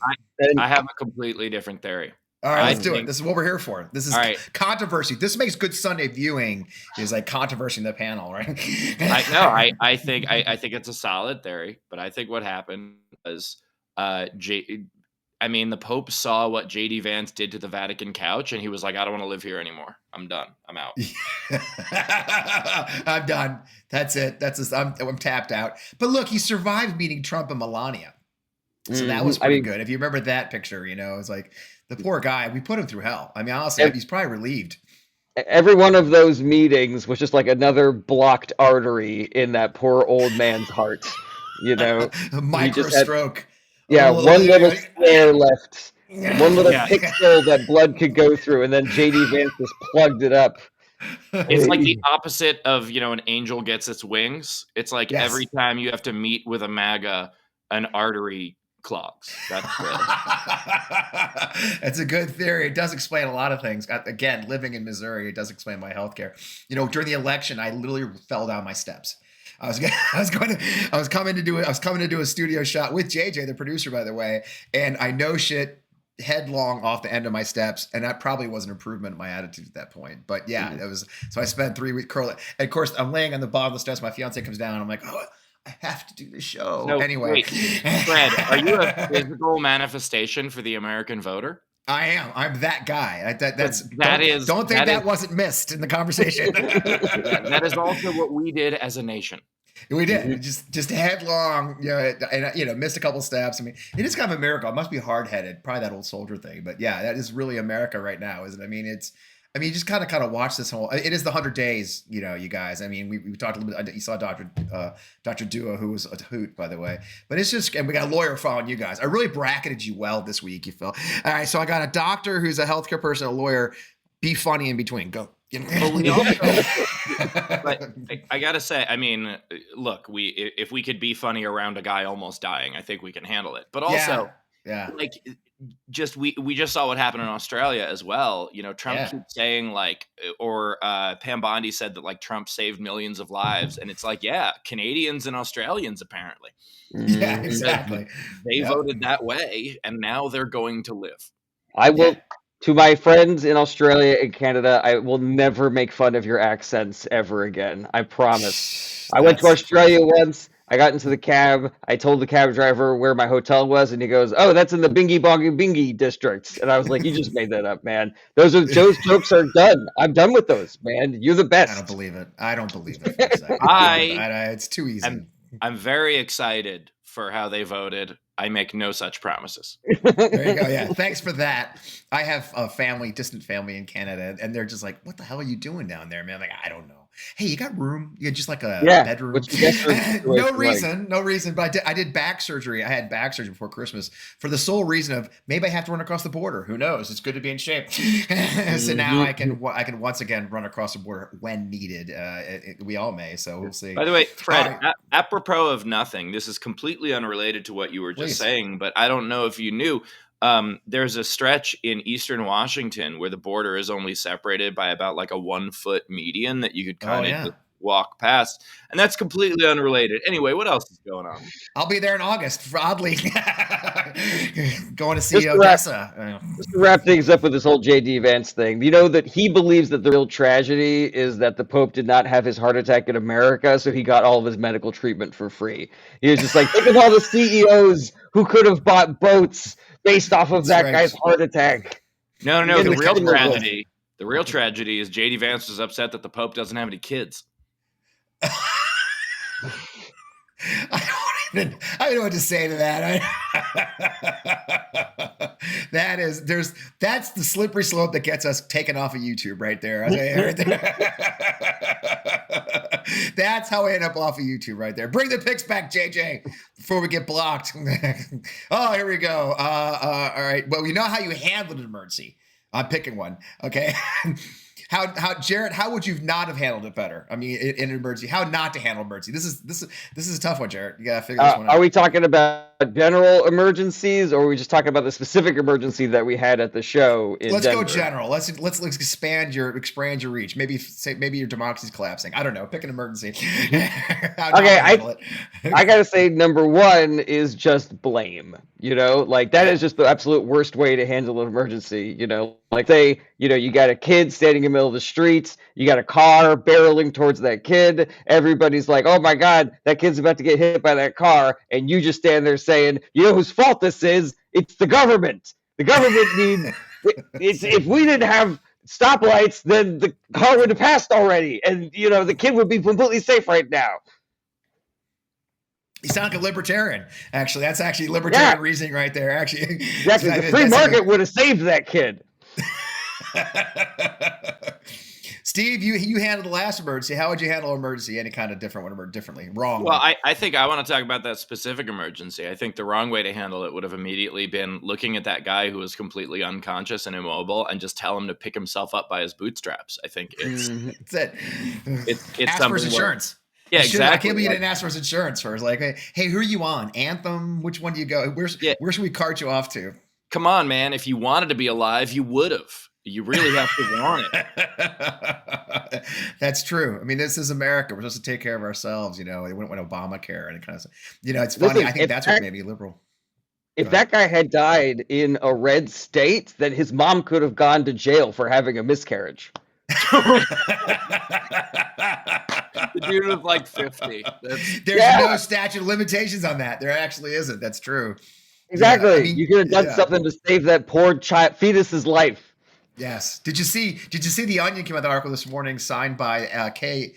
have a completely different theory. All right, let's do it. This is what we're here for. This is controversy. This makes good Sunday viewing. Is like controversy in the panel, right? I think it's a solid theory, but I think what happened was the Pope saw what J.D. Vance did to the Vatican couch, and he was like, I don't want to live here anymore. I'm done. I'm out. I'm done. That's it. I'm tapped out. But look, he survived meeting Trump and Melania. So that was pretty good. If you remember that picture, it's like the poor guy, we put him through hell. I mean, honestly, he's probably relieved. Every one of those meetings was just like another blocked artery in that poor old man's heart. A micro stroke. One little square left. One little pixel that blood could go through, and then J.D. Vance just plugged it up. It's like the opposite of, an angel gets its wings. It's like every time you have to meet with a MAGA, an artery clogs. That's a good theory. It does explain a lot of things. Again, living in Missouri, it does explain my healthcare. During the election, I literally fell down my steps. I was coming to do a studio shot with JJ, the producer, by the way, and I know shit headlong off the end of my steps, and that probably was an improvement in my attitude at that point. But yeah, it was. So I spent 3 weeks curling, and of course I'm laying on the bottom of the steps. My fiance comes down, and I'm like, oh, I have to do the show. No, anyway, wait, Fred, are you a physical manifestation for the American voter? I am. I'm that guy. Don't think that wasn't missed in the conversation. That is also what we did as a nation. We did just headlong, and missed a couple steps. I mean, it is kind of a miracle. It must be hard-headed, probably that old soldier thing. But yeah, that is really America right now, isn't it? I mean, you just kind of watch this whole. It is the 100 days, you guys. I mean, we talked a little bit. You saw Dr. Dua, who was a hoot, by the way. But it's just, and we got a lawyer following you guys. I really bracketed you well this week, you feel. All right, so I got a doctor who's a healthcare person, a lawyer. Be funny in between. Go. But I gotta say, I mean, look, if we could be funny around a guy almost dying, I think we can handle it. But also, we just saw what happened in Australia as well. Trump keeps saying Pam Bondi said that Trump saved millions of lives, and it's like, Canadians and Australians apparently. Yeah, exactly. They voted that way, and now they're going to live. I will. To my friends in Australia and Canada, I will never make fun of your accents ever again. I promise. I went to Australia once. I got into the cab. I told the cab driver where my hotel was, and he goes, "Oh, that's in the Bingy Bongy Bingy district." And I was like, "You just made that up, man. Those jokes are done. I'm done with those, man. You're the best." I don't believe it. For a second. It's too easy. I'm very excited for how they voted. I make no such promises. There you go. Yeah. Thanks for that. I have a distant family in Canada, and they're just like, what the hell are you doing down there, man? I'm like, I don't know. Hey, you got room? You got just like a bedroom? No reason. But I did back surgery. I had back surgery before Christmas for the sole reason of maybe I have to run across the border. Who knows? It's good to be in shape. So now I can once again run across the border when needed. We all may. So we'll see. By the way, Fred, apropos of nothing, this is completely unrelated to what you were just saying, but I don't know if you knew. There's a stretch in eastern Washington where the border is only separated by about a 1 foot median that you could kind of walk past. And that's completely unrelated. Anyway, what else is going on? I'll be there in August, oddly. Going to see Just Odessa. Just to wrap things up with this whole J.D. Vance thing, you know that he believes that the real tragedy is that the Pope did not have his heart attack in America, so he got all of his medical treatment for free. He was just like, think of all the CEOs who could have bought boats based off of that guy's heart attack. No, the real tragedy is J.D. Vance was upset that the Pope doesn't have any kids. I don't know what to say to that. That's the slippery slope that gets us taken off of YouTube right there. That's how I end up off of YouTube right there. Bring the pics back, JJ, before we get blocked. Oh, here we go. All right. Well, we know how you handled an emergency. I'm picking one. Okay. How Jarret, how would you not have handled it better? I mean, in an emergency, how not to handle emergency? This is a tough one, Jarret. You gotta figure this one out. Are we talking about general emergencies, or are we just talking about the specific emergency that we had at the show in Let's Denver? go general. Let's expand your reach. Maybe your democracy's collapsing. I don't know. Pick an emergency. Okay, I gotta say number one is just blame. You know, like that is just the absolute worst way to handle an emergency. You know, like say, you know, you got a kid standing in the middle of the streets, you got a car barreling towards that kid. Everybody's like, "Oh my God, that kid's about to get hit by that car," and you just stand there saying, "You know whose fault this is? It's the government. The government needs. If we didn't have stoplights, then the car would have passed already, and you know the kid would be completely safe right now." You sound like a libertarian. Actually, that's actually libertarian reasoning right there. Actually, exactly. The free market would have saved that kid. Steve, you handled the last emergency. How would you handle emergency? Any kind of different one, or differently? Wrong. Well, I think I want to talk about that specific emergency. I think the wrong way to handle it would have immediately been looking at that guy who was completely unconscious and immobile and just tell him to pick himself up by his bootstraps. I think it's it. It's ask for his insurance. Yeah, exactly. I can't believe you didn't ask for his insurance first. Like, hey, who are you on? Anthem? Which one do you go? Where should we cart you off to? Come on, man. If you wanted to be alive, you would have. You really have to want it. That's true. I mean, this is America. We're supposed to take care of ourselves. You know, they wouldn't want Obamacare and it kind of stuff. You know, it's funny. Listen, I think that's what made me liberal. If that guy had died in a red state, then his mom could have gone to jail for having a miscarriage. The dude was like 50. There's no statute of limitations on that. There actually isn't. That's true. Exactly. Yeah, I mean, you could have done something to save that poor fetus's life. Yes. Did you see the Onion came out with an article this morning signed by K,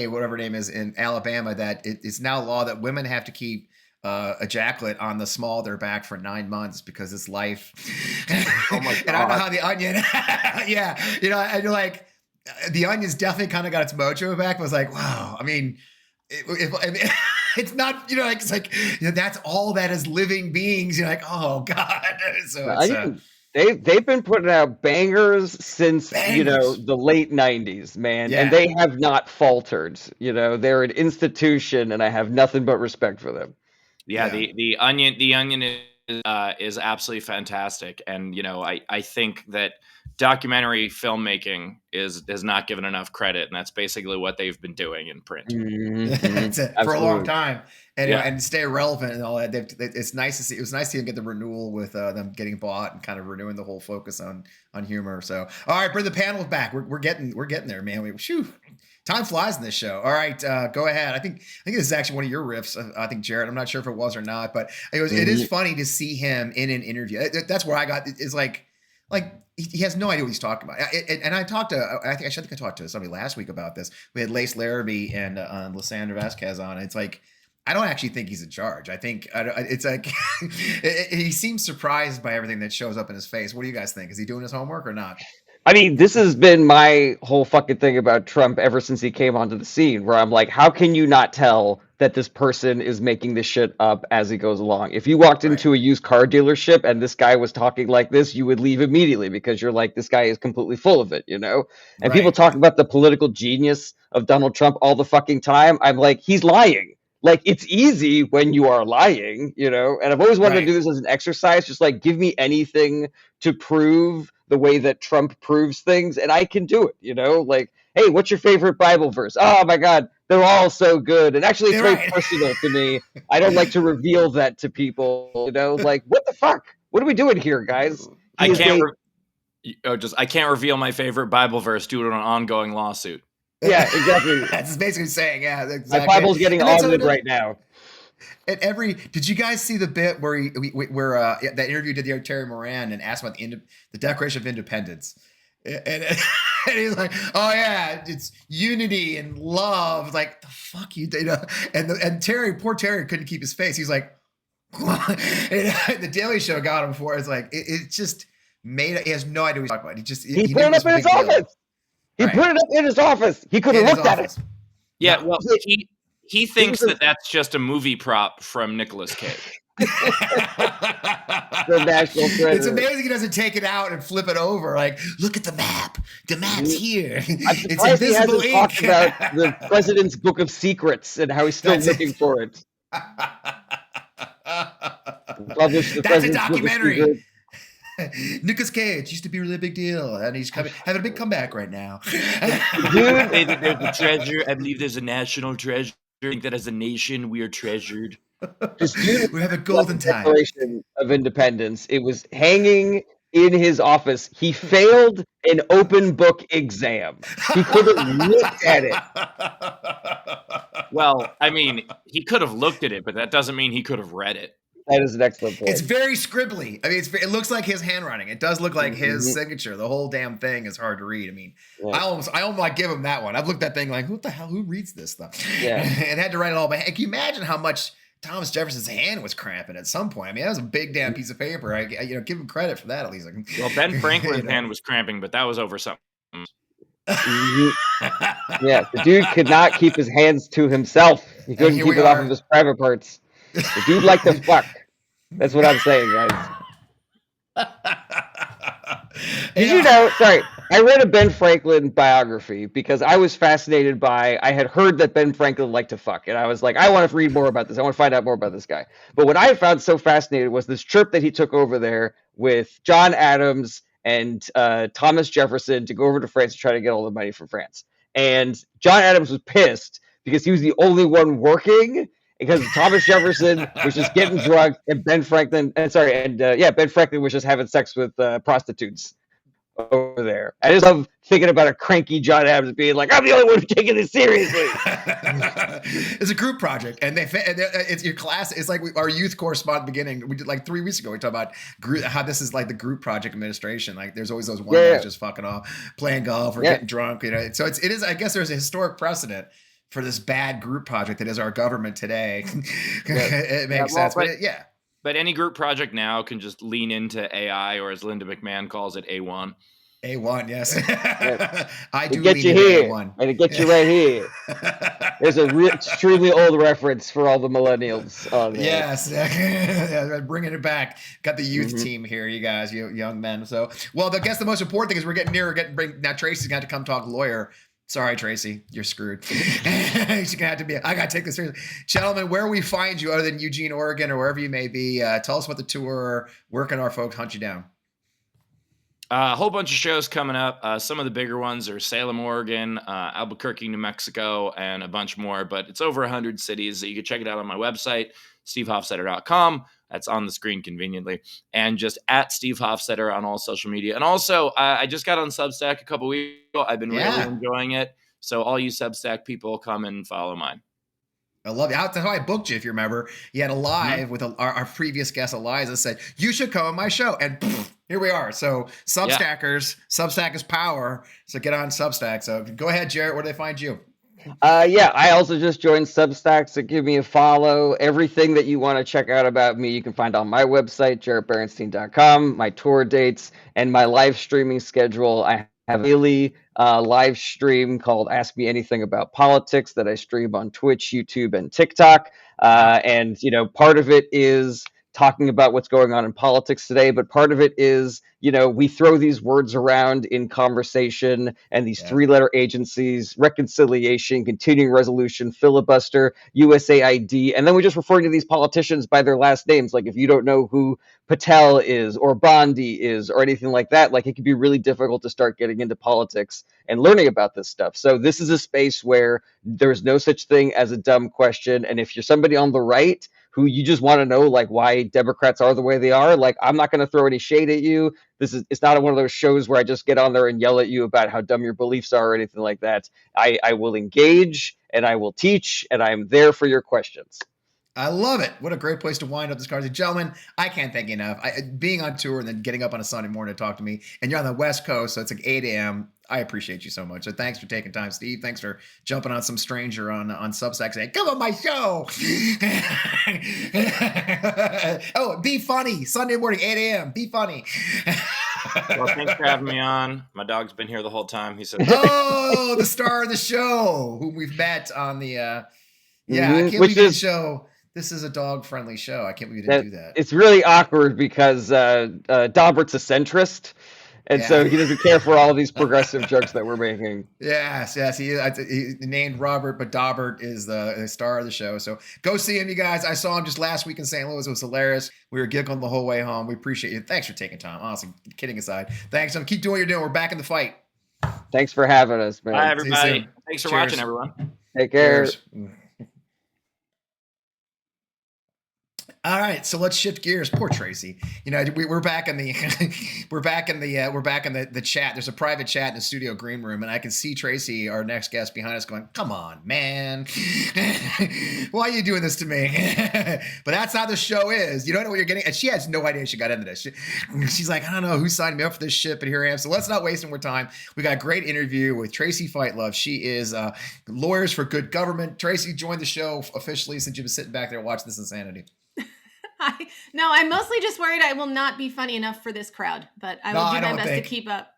whatever her name is, in Alabama, that it's now law that women have to keep ejaculate on the small of their back for 9 months because it's life. Oh my God. And I don't know how the Onion, you know, and you're like, the Onion's definitely kind of got its mojo back. I was like, wow. I mean, it's not, you know, like, it's like, you know, that's all that is living beings. You're like, oh God. So they've been putting out bangers since you know the late 90s, man, and they have not faltered. You know, they're an institution, and I have nothing but respect for them. Yeah. The Onion is absolutely fantastic, and you know, I think that documentary filmmaking is not given enough credit, and that's basically what they've been doing in print for a long time, and stay relevant and all that. It's nice to see. It was nice to even get the renewal with them getting bought and kind of renewing the whole focus on humor. So, all right, bring the panel back. We're getting there, man. Time flies in this show. All right, go ahead. I think this is actually one of your riffs. I think, Jarret. I'm not sure if it was or not, but it is funny to see him in an interview. That's where I got is like he has no idea what he's talking about. And I talked to I think I talked to somebody last week about this. We had Lace Larrabee and Lysandra Vasquez on. It's like I don't actually think he's in charge. I think it's like he seems surprised by everything that shows up in his face. What do you guys think? Is he doing his homework or not? I mean, this has been my whole fucking thing about Trump ever since he came onto the scene, where I'm like, how can you not tell that this person is making this shit up as he goes along? If you walked into a used car dealership and this guy was talking like this, you would leave immediately because you're like, this guy is completely full of it, you know? And people talk about the political genius of Donald Trump all the fucking time. I'm like, he's lying. Like, it's easy when you are lying, you know? And I've always wanted to do this as an exercise, just like, give me anything to prove the way that Trump proves things, and I can do it. Like, hey, what's your favorite Bible verse? Oh my God, they're all so good, and actually, it's very personal to me. I don't like to reveal that to people. Like, what the fuck? What are we doing here, guys? I can't reveal my favorite Bible verse due to an ongoing lawsuit. Yeah, exactly. That's basically saying, yeah, exactly. My Bible's getting audited right now. Did you guys see the bit where that interview did the Terry Moran and asked about the Declaration of Independence? And he's like, oh yeah, it's unity and love. Like, the fuck you, and poor Terry couldn't keep his face. He's like, the Daily Show got him for it. It's like, it just made it. He has no idea what he's talking about. He put it up in his office. He put it up in his office. He could have looked at it. Yeah, well, he thinks that's just a movie prop from Nicolas Cage. The national treasure. It's amazing he doesn't take it out and flip it over. Like, look at the map. The map's here. It's invisible he hasn't talked about the president's book of secrets and how he's still looking for it. That's a documentary. Nicolas Cage used to be a really big deal, and he's having a big comeback right now. There's a treasure. I believe there's a national treasure. I think that as a nation, we are treasured. We have a golden time. Declaration of Independence. It was hanging in his office. He failed an open book exam. He could have looked at it. Well, I mean, he could have looked at it, but that doesn't mean he could have read it. That is an excellent point. It's very scribbly. I mean, it looks like his handwriting. It does look like his signature. The whole damn thing is hard to read. I mean, I almost like give him that one. I've looked at that thing like, what the hell? Who reads this stuff? Yeah, and had to write it all. But can you imagine how much Thomas Jefferson's hand was cramping at some point? I mean, that was a big damn piece of paper. I give him credit for that at least. Well, Ben Franklin's hand was cramping, but that was over something. Yeah, the dude could not keep his hands to himself. He couldn't keep it off of his private parts. The dude liked to fuck. That's what I'm saying, guys. Did you know? Sorry, I read a Ben Franklin biography because I was fascinated by. I had heard that Ben Franklin liked to fuck, and I was like, I want to read more about this. I want to find out more about this guy. But what I found so fascinating was this trip that he took over there with John Adams and Thomas Jefferson to go over to France to try to get all the money from France. And John Adams was pissed because he was the only one working. Because Thomas Jefferson was just getting drunk, and Ben Franklin was just having sex with prostitutes over there. I just love thinking about a cranky John Adams being like, "I'm the only one who's taking this seriously." It's a group project, and it's your class. It's like our youth correspondent beginning. We did like 3 weeks ago. We talked about how this is like the group project administration. Like, there's always those one guys just fucking off, playing golf or getting drunk. So it is. I guess there's a historic precedent for this bad group project that is our government today. It makes sense. But any group project now can just lean into AI, or as Linda McMahon calls it, A1. A1, yes. I do get you here, A1. And it gets you right here. There's a extremely old reference for all the millennials on there. Yes, bringing it back. Got the youth team here, you guys, you young men. So, well, I guess the most important thing is we're getting nearer. Now Traci's got to come talk lawyer. Sorry, Traci, you're screwed. She's gonna have to be. I gotta take this seriously, gentlemen. Where we find you, other than Eugene, Oregon, or wherever you may be, tell us about the tour. Where can our folks hunt you down? A whole bunch of shows coming up. Some of the bigger ones are Salem, Oregon, Albuquerque, New Mexico, and a bunch more. But it's over 100 cities. You can check it out on my website, stevehofstetter.com. That's on the screen conveniently. And just at Steve Hofstetter on all social media. And also, I just got on Substack a couple weeks ago. I've been really enjoying it. So all you Substack people, come and follow mine. I love you. That's how I booked you, if you remember. You had a live with our previous guest, Eliza, said, you should come on my show. And here we are. So Substackers, Substack is power. So get on Substack. So go ahead, Jarret. Where do they find you? I also just joined Substack, so give me a follow. Everything that you want to check out about me, you can find on my website, jarretberenstein.com, my tour dates, and my live streaming schedule. I have a daily live stream called Ask Me Anything About Politics that I stream on Twitch, YouTube, and TikTok. And, part of it is talking about what's going on in politics today, but part of it is, we throw these words around in conversation, and these three-letter agencies: reconciliation, continuing resolution, filibuster, USAID, and then we just refer to these politicians by their last names. Like, if you don't know who Patel is or Bondi is or anything like that, like, it can be really difficult to start getting into politics and learning about this stuff. So this is a space where there's no such thing as a dumb question. And if you're somebody on the right who you just want to know, like, why Democrats are the way they are, like, I'm not going to throw any shade at you. It's not one of those shows where I just get on there and yell at you about how dumb your beliefs are or anything like that. I will engage, and I will teach, and I'm there for your questions. I love it. What a great place to wind up this conversation. Gentlemen, I can't thank you enough. Being on tour and then getting up on a Sunday morning to talk to me, and you're on the West Coast, so it's like 8 a.m. I appreciate you so much. So thanks for taking time, Steve. Thanks for jumping on some stranger on Substack saying, come on my show. Oh, be funny. Sunday morning, 8 a.m. Be funny. Well, thanks for having me on. My dog's been here the whole time. He said, oh, the star of the show, whom we've met on the I can't Which believe you didn't is show. This is a dog-friendly show. I can't believe you didn't do that. It's really awkward because Daubert's a centrist, and so he doesn't care for all of these progressive jokes that we're making. Yes. He named Robert, but Daubert is the star of the show. So go see him, you guys. I saw him just last week in St. Louis. It was hilarious. We were giggling the whole way home. We appreciate you. Thanks for taking time. Honestly, kidding aside. Thanks. Keep doing what you're doing. We're back in the fight. Thanks for having us, man. Bye, everybody. Thanks for watching, everyone. Take care. Cheers. All right, so let's shift gears. Poor Traci. We're back in the chat. There's a private chat in the studio green room, and I can see Traci, our next guest, behind us, going, "Come on, man, why are you doing this to me?" But that's how the show is. You don't know what you're getting, and she has no idea she got into this. She's like, "I don't know who signed me up for this shit," but here I am. So let's not waste any more time. We got a great interview with Traci Feit. She is Lawyers for Good Government. Traci joined the show officially since you've been sitting back there watching this insanity. No, I'm mostly just worried I will not be funny enough for this crowd, but I will do my best to keep up.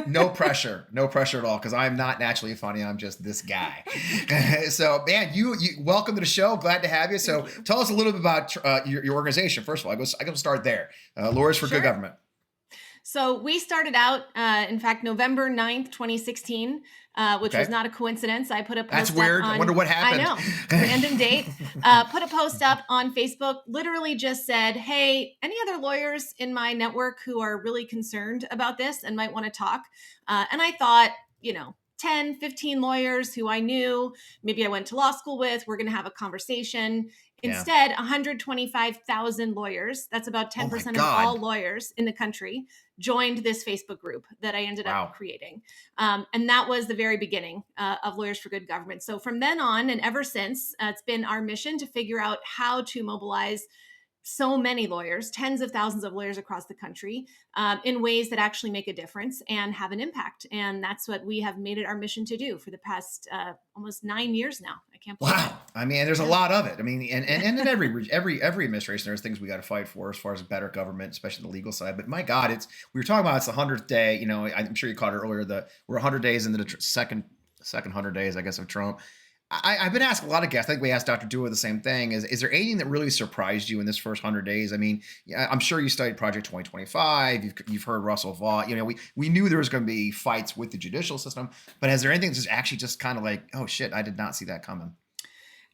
No pressure at all, because I'm not naturally funny. I'm just this guy. So, man, you welcome to the show. Glad to have you. So, tell us a little bit about your organization. First of all, I go start there. Lawyers for Good Government. So we started out, in fact, November 9th, 2016, which was not a coincidence. I put a post That's weird. I wonder what happened. I know. Random date. Put a post up on Facebook, literally just said, hey, any other lawyers in my network who are really concerned about this and might want to talk? And I thought, 10, 15 lawyers who I knew, maybe I went to law school with, we're going to have a conversation. Instead, 125,000 lawyers, that's about 10% of all lawyers in the country, joined this Facebook group that I ended up creating. And that was the very beginning of Lawyers for Good Government. So from then on and ever since, it's been our mission to figure out how to mobilize so many lawyers, tens of thousands of lawyers across the country, in ways that actually make a difference and have an impact. And that's what we have made it our mission to do for the past almost 9 years now. I can't believe it. Wow. I mean, there's a lot of it. I mean, and in every administration, there's things we got to fight for as far as better government, especially the legal side. But my God, we were talking about it's the 100th day. I'm sure you caught it earlier that we're 100 days into the second 100 days, I guess, of Trump. I've been asked a lot of guests. I think we asked Dr. Dua the same thing. Is there anything that really surprised you in this first 100 days? I mean, I'm sure you studied Project 2025. You've heard Russell Vaught. We knew there was going to be fights with the judicial system, but is there anything that's actually just kind of like, oh shit, I did not see that coming?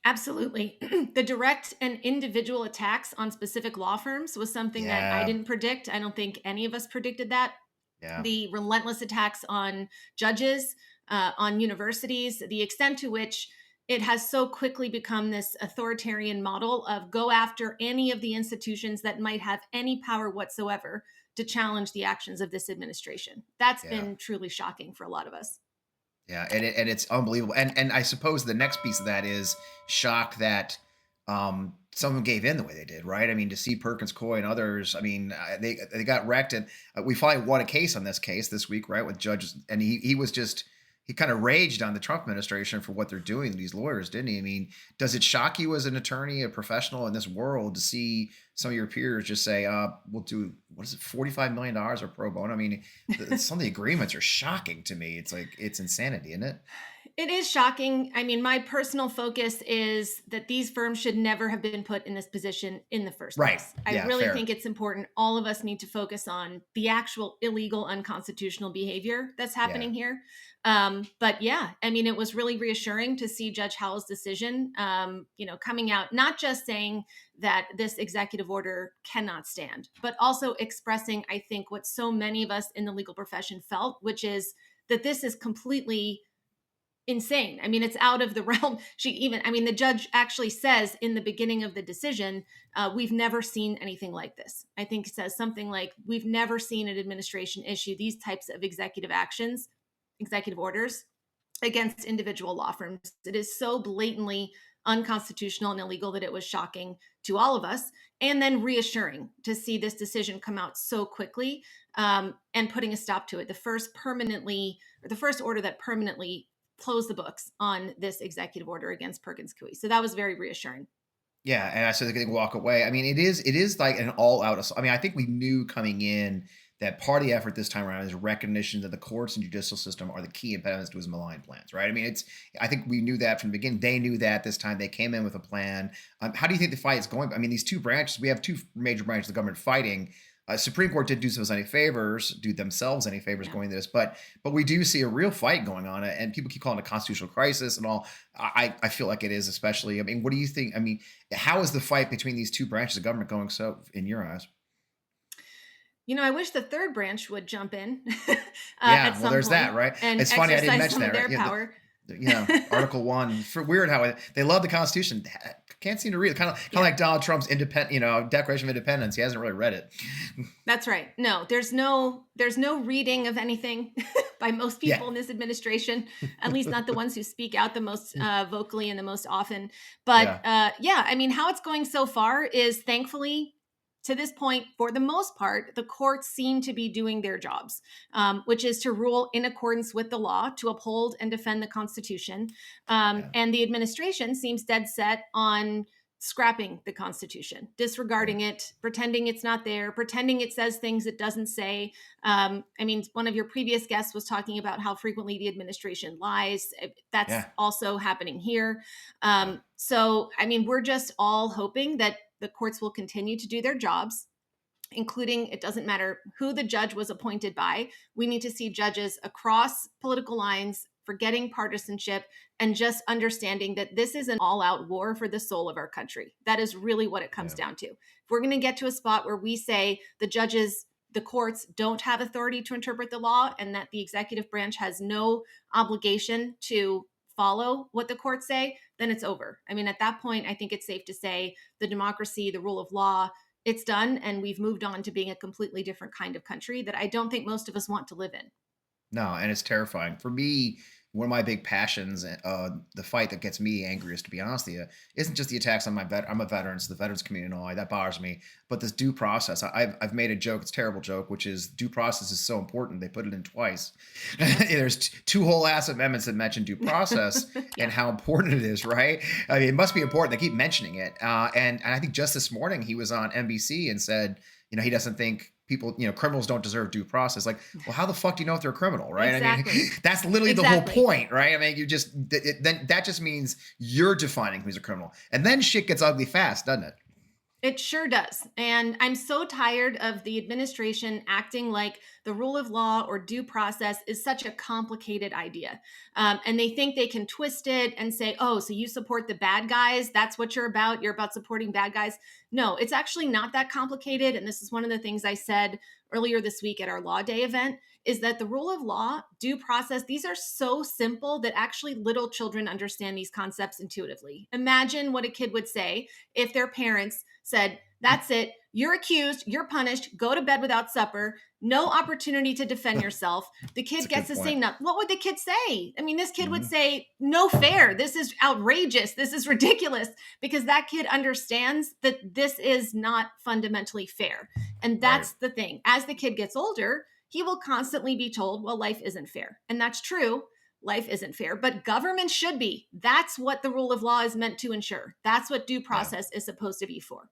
Absolutely. The direct and individual attacks on specific law firms was something that I didn't predict. I don't think any of us predicted that. Yeah. The relentless attacks on judges, on universities, the extent to which it has so quickly become this authoritarian model of go after any of the institutions that might have any power whatsoever to challenge the actions of this administration. That's been truly shocking for a lot of us. Yeah, and it's unbelievable. And I suppose the next piece of that is shock that someone gave in the way they did, right? I mean, to see Perkins Coie and others, I mean, they got wrecked. And we finally won a case on this case this week, right, with judges. And he kind of raged on the Trump administration for what they're doing to these lawyers, didn't he? I mean, does it shock you as an attorney, a professional in this world, to see some of your peers just say, we'll do, $45 million or pro bono? I mean, some of the agreements are shocking to me. It's like, it's insanity, isn't it? It is shocking. I mean, my personal focus is that these firms should never have been put in this position in the first Right. place. I Yeah, really fair. think it's important. All of us need to focus on the actual illegal, unconstitutional behavior that's happening here. But yeah, I mean, it was really reassuring to see Judge Howell's decision, coming out, not just saying that this executive order cannot stand, but also expressing, I think, what so many of us in the legal profession felt, which is that this is completely insane. I mean, it's out of the realm. The judge actually says in the beginning of the decision, we've never seen anything like this. I think it says something like, we've never seen an administration issue these types of executive actions, executive orders against individual law firms. It is so blatantly unconstitutional and illegal that it was shocking to all of us, and then reassuring to see this decision come out so quickly, and putting a stop to it. The first order that permanently closed the books on this executive order against Perkins Coie. So that was very reassuring. Yeah, and I said they can walk away. I mean, it is like an all-out. I mean, I think we knew coming in that part of the effort this time around is recognition that the courts and judicial system are the key impediments to his malign plans, right? I mean, I think we knew that from the beginning. They knew that this time. They came in with a plan. How do you think the fight is going? I mean, these two branches, we have two major branches of the government fighting. Supreme Court didn't do themselves any favors going into this, but we do see a real fight going on, and people keep calling it a constitutional crisis and all. I feel like it is, especially. I mean, what do you think? I mean, how is the fight between these two branches of government going so in your eyes? I wish the third branch would jump in. Yeah, well, there's that, right? And it's funny I didn't mention some that. Of their Right? power. Article 1. Weird how they love the Constitution. Can't seem to read it. Kind of like Donald Trump's Declaration of Independence. He hasn't really read it. That's right. No, there's no reading of anything by most people in this administration. At least not the ones who speak out the most vocally and the most often. But I mean, how it's going so far is, thankfully, to this point, for the most part, the courts seem to be doing their jobs, which is to rule in accordance with the law, to uphold and defend the Constitution. And the administration seems dead set on scrapping the Constitution, disregarding it, pretending it's not there, pretending it says things it doesn't say. I mean, one of your previous guests was talking about how frequently the administration lies. That's also happening here. So, I mean, we're just all hoping that the courts will continue to do their jobs, including, it doesn't matter who the judge was appointed by. We need to see judges across political lines, forgetting partisanship, and just understanding that this is an all-out war for the soul of our country. That is really what it comes down to. If we're going to get to a spot where we say the courts don't have authority to interpret the law, and that the executive branch has no obligation to follow what the courts say, then it's over. I mean, at that point, I think it's safe to say the democracy, the rule of law, it's done, and we've moved on to being a completely different kind of country that I don't think most of us want to live in. No, and it's terrifying. For me, one of my big passions, the fight that gets me angriest, to be honest with you, isn't just the attacks on I'm a veteran, so the veterans community and all that bothers me, but this due process. I've made a joke, it's a terrible joke, which is due process is so important, they put it in twice. There's two whole ass amendments that mention due process and how important it is, right? I mean, it must be important. They keep mentioning it. And I think just this morning he was on NBC and said, he doesn't think people, criminals don't deserve due process. Like, well, how the fuck do you know if they're a criminal, right? Exactly. I mean, that's literally the whole point, right? I mean, then that just means you're defining who's a criminal. And then shit gets ugly fast, doesn't it? It sure does. And I'm so tired of the administration acting like the rule of law or due process is such a complicated idea. And they think they can twist it and say, oh, so you support the bad guys? That's what you're about? You're about supporting bad guys? No, it's actually not that complicated. And this is one of the things I said earlier this week at our Law Day event, is that the rule of law, due process, these are so simple that actually little children understand these concepts intuitively. Imagine what a kid would say if their parents said, that's it, you're accused, you're punished, go to bed without supper, no opportunity to defend yourself. The kid gets to say nothing. What would the kid say? I mean, this kid would say, no fair, this is outrageous, this is ridiculous, because that kid understands that this is not fundamentally fair. And that's the thing. As the kid gets older, he will constantly be told, well, life isn't fair. And that's true. Life isn't fair, but government should be. That's what the rule of law is meant to ensure. That's what due process is supposed to be for.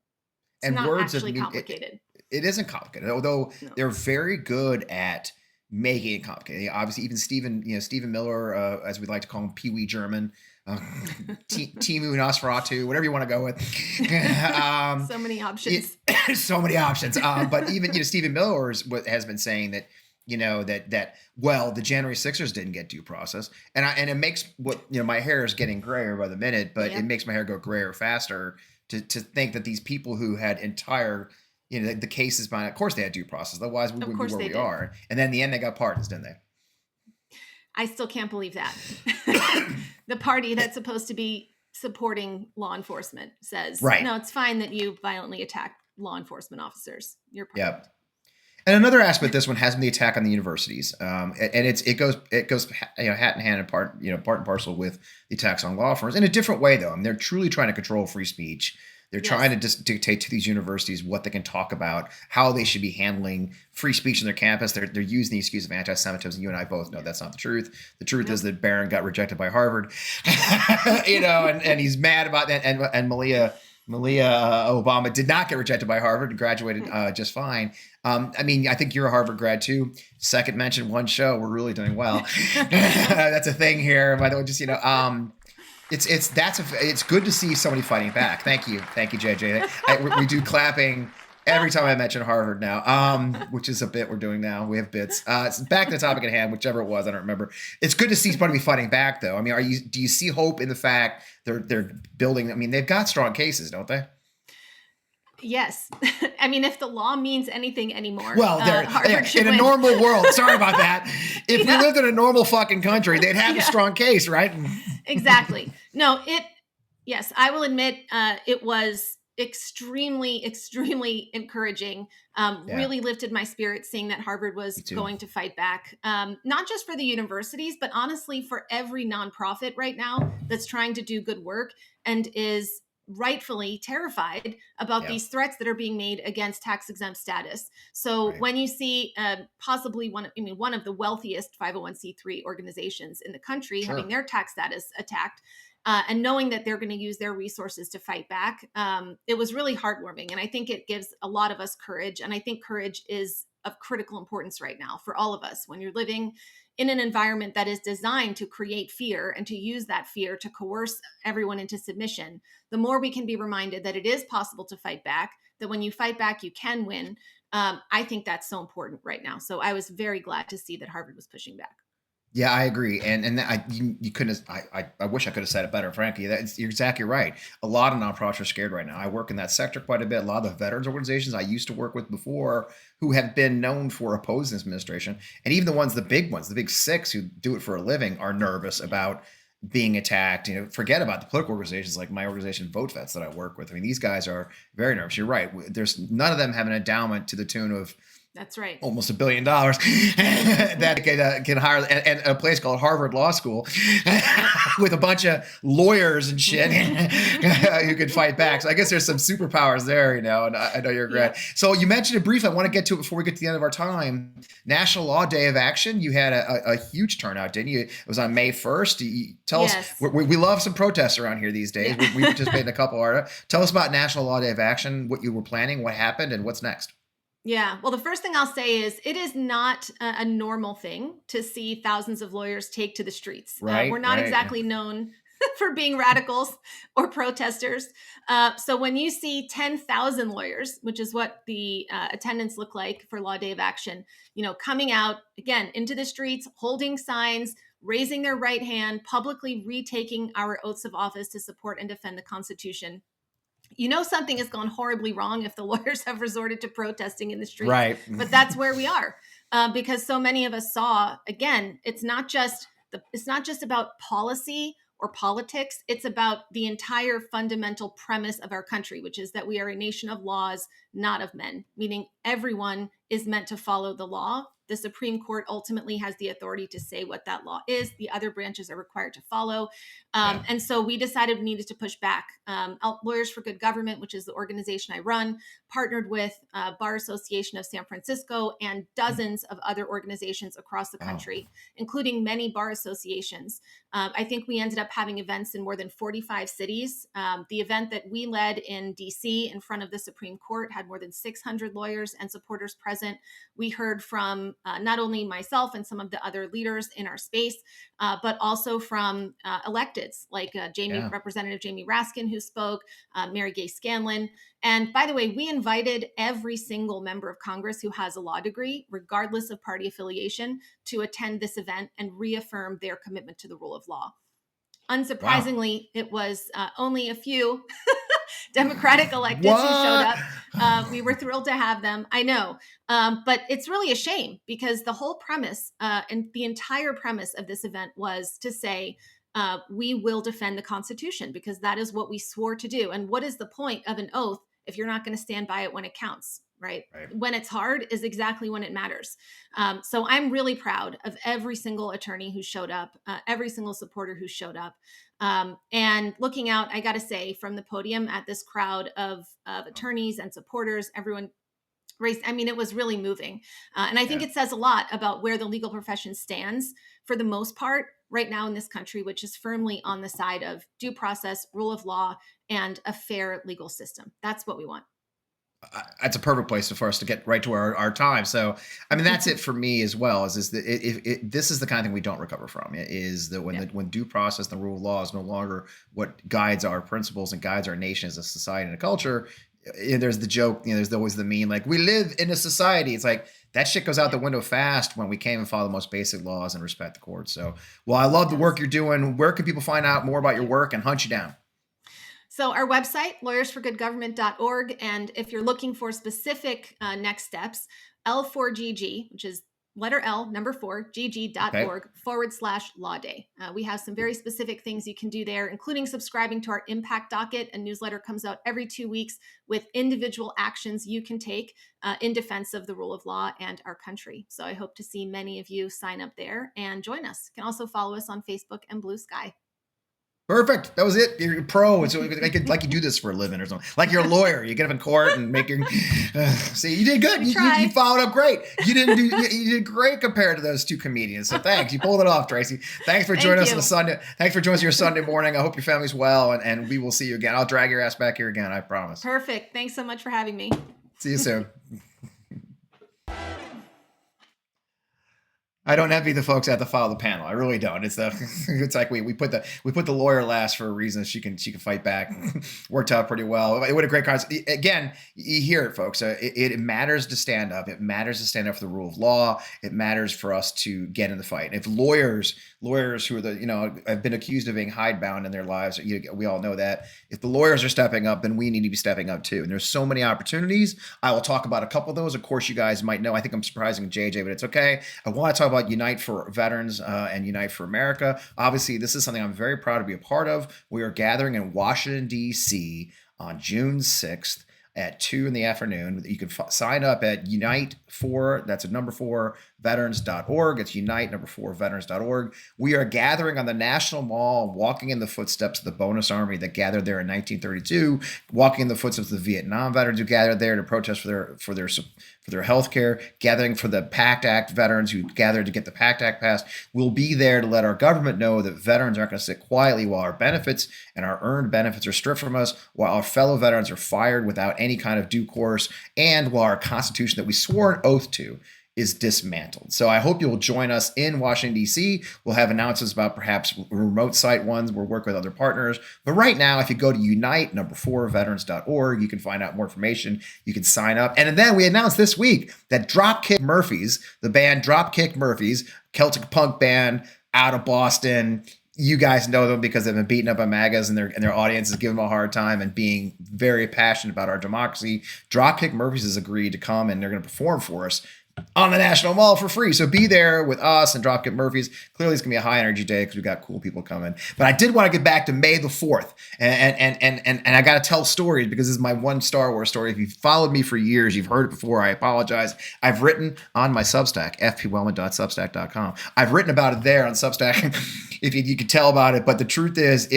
It's not actually complicated. It isn't complicated, although they're very good at making it complicated. Obviously, even Stephen Miller, as we like to call him, Pee Wee German, Timu Nosferatu, whatever you want to go with. So many options. So many options. But even Stephen Miller has been saying that well, the January 6ers didn't get due process, and it makes my hair is getting grayer by the minute, but it makes my hair go grayer faster to think that these people who had entire the cases behind, of course they had due process, otherwise we wouldn't be where we are, and then in the end they got pardons, didn't they? I still can't believe that. The party that's supposed to be supporting law enforcement says, no, it's fine that you violently attack law enforcement officers. You're part of it. And another aspect of this one has been the attack on the universities, and it goes hat in hand and part and parcel with the attacks on law firms in a different way though. I mean, they're truly trying to control free speech. They're trying to just dictate to these universities what they can talk about, how they should be handling free speech on their campus. They're using the excuse of anti-Semitism. You and I both know that's not the truth. The truth is that Barron got rejected by Harvard, and he's mad about that. And Malia Obama did not get rejected by Harvard and graduated just fine. I mean, I think you're a Harvard grad too. Second mention, one show. We're really doing well. That's a thing here, by the way. Just it's good to see somebody fighting back. Thank you, JJ. We do clapping every time I mention Harvard now, which is a bit we're doing now. We have bits. Back to the topic at hand, whichever it was, I don't remember. It's good to see somebody fighting back, though. I mean, do you see hope in the fact they're building? I mean, they've got strong cases, don't they? Yes. I mean, if the law means anything anymore, well, Harvard should in win. a normal world, sorry about that. If we lived in a normal fucking country, they'd have a strong case, right? Exactly. No, yes, I will admit it was extremely, extremely encouraging. Really lifted my spirits seeing that Harvard was going to fight back, not just for the universities, but honestly for every nonprofit right now that's trying to do good work and is rightfully terrified about these threats that are being made against tax exempt status. So when you see possibly one of the wealthiest 501c3 organizations in the country having their tax status attacked, and knowing that they're going to use their resources to fight back, it was really heartwarming. And I think it gives a lot of us courage. And I think courage is of critical importance right now for all of us. When you're living in an environment that is designed to create fear and to use that fear to coerce everyone into submission, the more we can be reminded that it is possible to fight back, that when you fight back, you can win. I think that's so important right now. So I was very glad to see that Harvard was pushing back. Yeah, I agree, and you couldn't. I wish I could have said it better. Frankly, you're exactly right. A lot of nonprofits are scared right now. I work in that sector quite a bit. A lot of the veterans organizations I used to work with before, who have been known for opposing this administration, and even the big ones, the big six who do it for a living, are nervous about being attacked. Forget about the political organizations like my organization, Vote Vets, that I work with. I mean, these guys are very nervous. You're right. There's none of them have an endowment to the tune of. That's right. Almost $1 billion that can hire, and a place called Harvard Law School with a bunch of lawyers and shit who could fight back. So I guess there's some superpowers there, and I know you're great. So you mentioned it briefly. I want to get to it before we get to the end of our time. National Law Day of Action. You had a huge turnout, didn't you? It was on May 1st. Tell us, we love some protests around here these days. Yeah. We participated in a couple. Tell us about National Law Day of Action, what you were planning, what happened, and what's next. Yeah. Well, the first thing I'll say is it is not a normal thing to see thousands of lawyers take to the streets. We're not exactly known for being radicals or protesters. So when you see 10,000 lawyers, which is what the attendance looked like for Law Day of Action, coming out again into the streets, holding signs, raising their right hand, publicly retaking our oaths of office to support and defend the Constitution. Something has gone horribly wrong if the lawyers have resorted to protesting in the streets. Right. But that's where we are, because so many of us saw, again, it's not just about policy or politics. It's about the entire fundamental premise of our country, which is that we are a nation of laws, not of men, meaning everyone is meant to follow the law. The Supreme Court ultimately has the authority to say what that law is. The other branches are required to follow. And so we decided we needed to push back. Lawyers for Good Government, which is the organization I run, partnered with Bar Association of San Francisco and dozens of other organizations across the country, including many bar associations. I think we ended up having events in more than 45 cities. The event that we led in DC in front of the Supreme Court had more than 600 lawyers and supporters present. We heard from from not only myself and some of the other leaders in our space, but also from electeds like Representative Jamie Raskin, who spoke, Mary Gay Scanlon. And by the way, we invited every single member of Congress who has a law degree, regardless of party affiliation, to attend this event and reaffirm their commitment to the rule of law. Unsurprisingly, it was only a few Democratic electeds who showed up. We were thrilled to have them. I know. But it's really a shame because the whole premise and the entire premise of this event was to say, we will defend the Constitution because that is what we swore to do. And what is the point of an oath if you're not going to stand by it when it counts, right? When it's hard is exactly when it matters. So I'm really proud of every single attorney who showed up, every single supporter who showed up. And looking out, I got to say, from the podium at this crowd of attorneys and supporters, everyone raised, I mean, it was really moving. And I think it says a lot about where the legal profession stands for the most part right now in this country, which is firmly on the side of due process, rule of law, and a fair legal system. That's what we want. That's a perfect place for us to get right to our time. So, I mean, that's it for me as well. Is that this is the kind of thing we don't recover from? Is that when due process, the rule of law is no longer what guides our principles and guides our nation as a society and a culture. There's the joke, there's always the meme, like, we live in a society. It's like that shit goes out the window fast when we can't even follow the most basic laws and respect the court. So, well, I love the work you're doing. Where can people find out more about your work and hunt you down? So our website, lawyersforgoodgovernment.org. And if you're looking for specific next steps, L4GG, which is letter L, number 4, gg.org/law day. We have some very specific things you can do there, including subscribing to our Impact Docket. A newsletter comes out every 2 weeks with individual actions you can take in defense of the rule of law and our country. So I hope to see many of you sign up there and join us. You can also follow us on Facebook and Blue Sky. Perfect. That was it. You're a pro. It's like you do this for a living or something. Like you're a lawyer. You get up in court and make your. See, you did good. You followed up great. You did great compared to those two comedians. So thanks. You pulled it off, Traci. Thanks for joining us on a Sunday. Thanks for joining us your Sunday morning. I hope your family's well, and we will see you again. I'll drag your ass back here again. I promise. Perfect. Thanks so much for having me. See you soon. I don't envy the folks at the follow the panel. I really don't. It's like we put the lawyer last for a reason. She can fight back. Worked out pretty well. What a great concept. Again, you hear it, folks. It matters to stand up. It matters to stand up for the rule of law. It matters for us to get in the fight. If lawyers who are have been accused of being hidebound in their lives, we all know that. If the lawyers are stepping up, then we need to be stepping up too. And there's so many opportunities. I will talk about a couple of those. Of course, you guys might know. I think I'm surprising JJ, but it's okay. I want to talk about Unite for Veterans and Unite for America. Obviously, this is something I'm very proud to be a part of. We are gathering in Washington, D.C. on June 6th at 2 in the afternoon. You can sign up at Unite for, that's a number 4, veterans.org. It's Unite, number 4, veterans.org. We are gathering on the National Mall, walking in the footsteps of the Bonus Army that gathered there in 1932, walking in the footsteps of the Vietnam veterans who gathered there to protest for their health care, gathering for the PACT Act veterans who gathered to get the PACT Act passed. We'll be there to let our government know that veterans aren't going to sit quietly while our benefits and our earned benefits are stripped from us, while our fellow veterans are fired without any kind of due course, and while our Constitution that we swore an oath to is dismantled. So I hope you'll join us in Washington, D.C. We'll have announcements about perhaps remote site ones. We'll work with other partners. But right now, if you go to Unite, number 4, veterans.org, you can find out more information. You can sign up. And then we announced this week that Dropkick Murphys, the band Dropkick Murphys, Celtic punk band out of Boston, you guys know them because they've been beaten up by MAGAs and their audience is giving them a hard time and being very passionate about our democracy. Dropkick Murphys has agreed to come and they're going to perform for us on the National Mall for free. So be there with us and Dropkick Murphys. Clearly it's gonna be a high energy day because we've got cool people coming. But I did want to get back to May the 4th. And I gotta tell stories because this is my one Star Wars story. If you've followed me for years, you've heard it before. I apologize. I've written on my Substack, fpwellman.substack.com. I've written about it there on Substack, if you could tell about it. But the truth is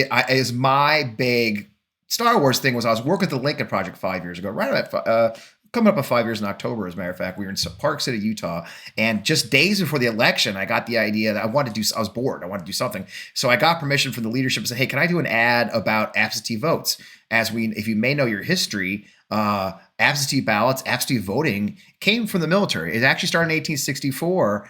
my big Star Wars thing was I was working at the Lincoln Project 5 years ago, right about coming up on 5 years in October, as a matter of fact. We were in Park City, Utah, and just days before the election, I got the idea that I was bored. I wanted to do something. So I got permission from the leadership to say, hey, can I do an ad about absentee votes? If you may know your history, absentee ballots, absentee voting came from the military. It actually started in 1864.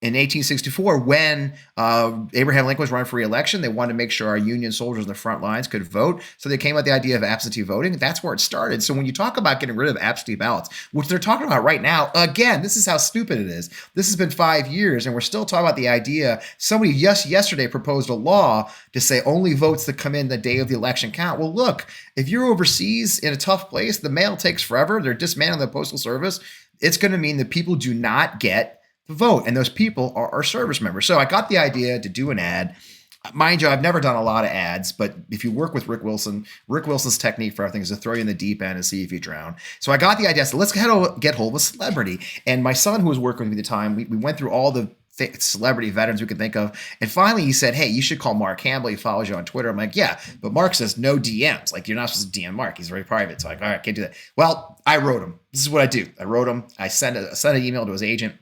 In 1864, when Abraham Lincoln was running for re-election, they wanted to make sure our Union soldiers in the front lines could vote. So they came up with the idea of absentee voting. That's where it started. So when you talk about getting rid of absentee ballots, which they're talking about right now, again, this is how stupid it is. This has been 5 years, and we're still talking about the idea. Somebody just yesterday proposed a law to say only votes that come in the day of the election count. Well, look, if you're overseas in a tough place, the mail takes forever. They're dismantling the postal service. It's going to mean that people do not get vote, and those people are our service members. So I got the idea to do an ad. Mind you, I've never done a lot of ads, but if you work with Rick Wilson's technique for everything is to throw you in the deep end and see if you drown. So I got the idea. So let's get hold of a celebrity. And my son, who was working with me at the time, we went through all the celebrity veterans we could think of. And finally he said, hey, you should call Mark Hamill. He follows you on Twitter. I'm like, yeah, but Mark says no DMs. Like, you're not supposed to DM Mark. He's very private. So I'm like, all right, can't do that. Well, I wrote him. This is what I do. I wrote him. I sent an email to his agent.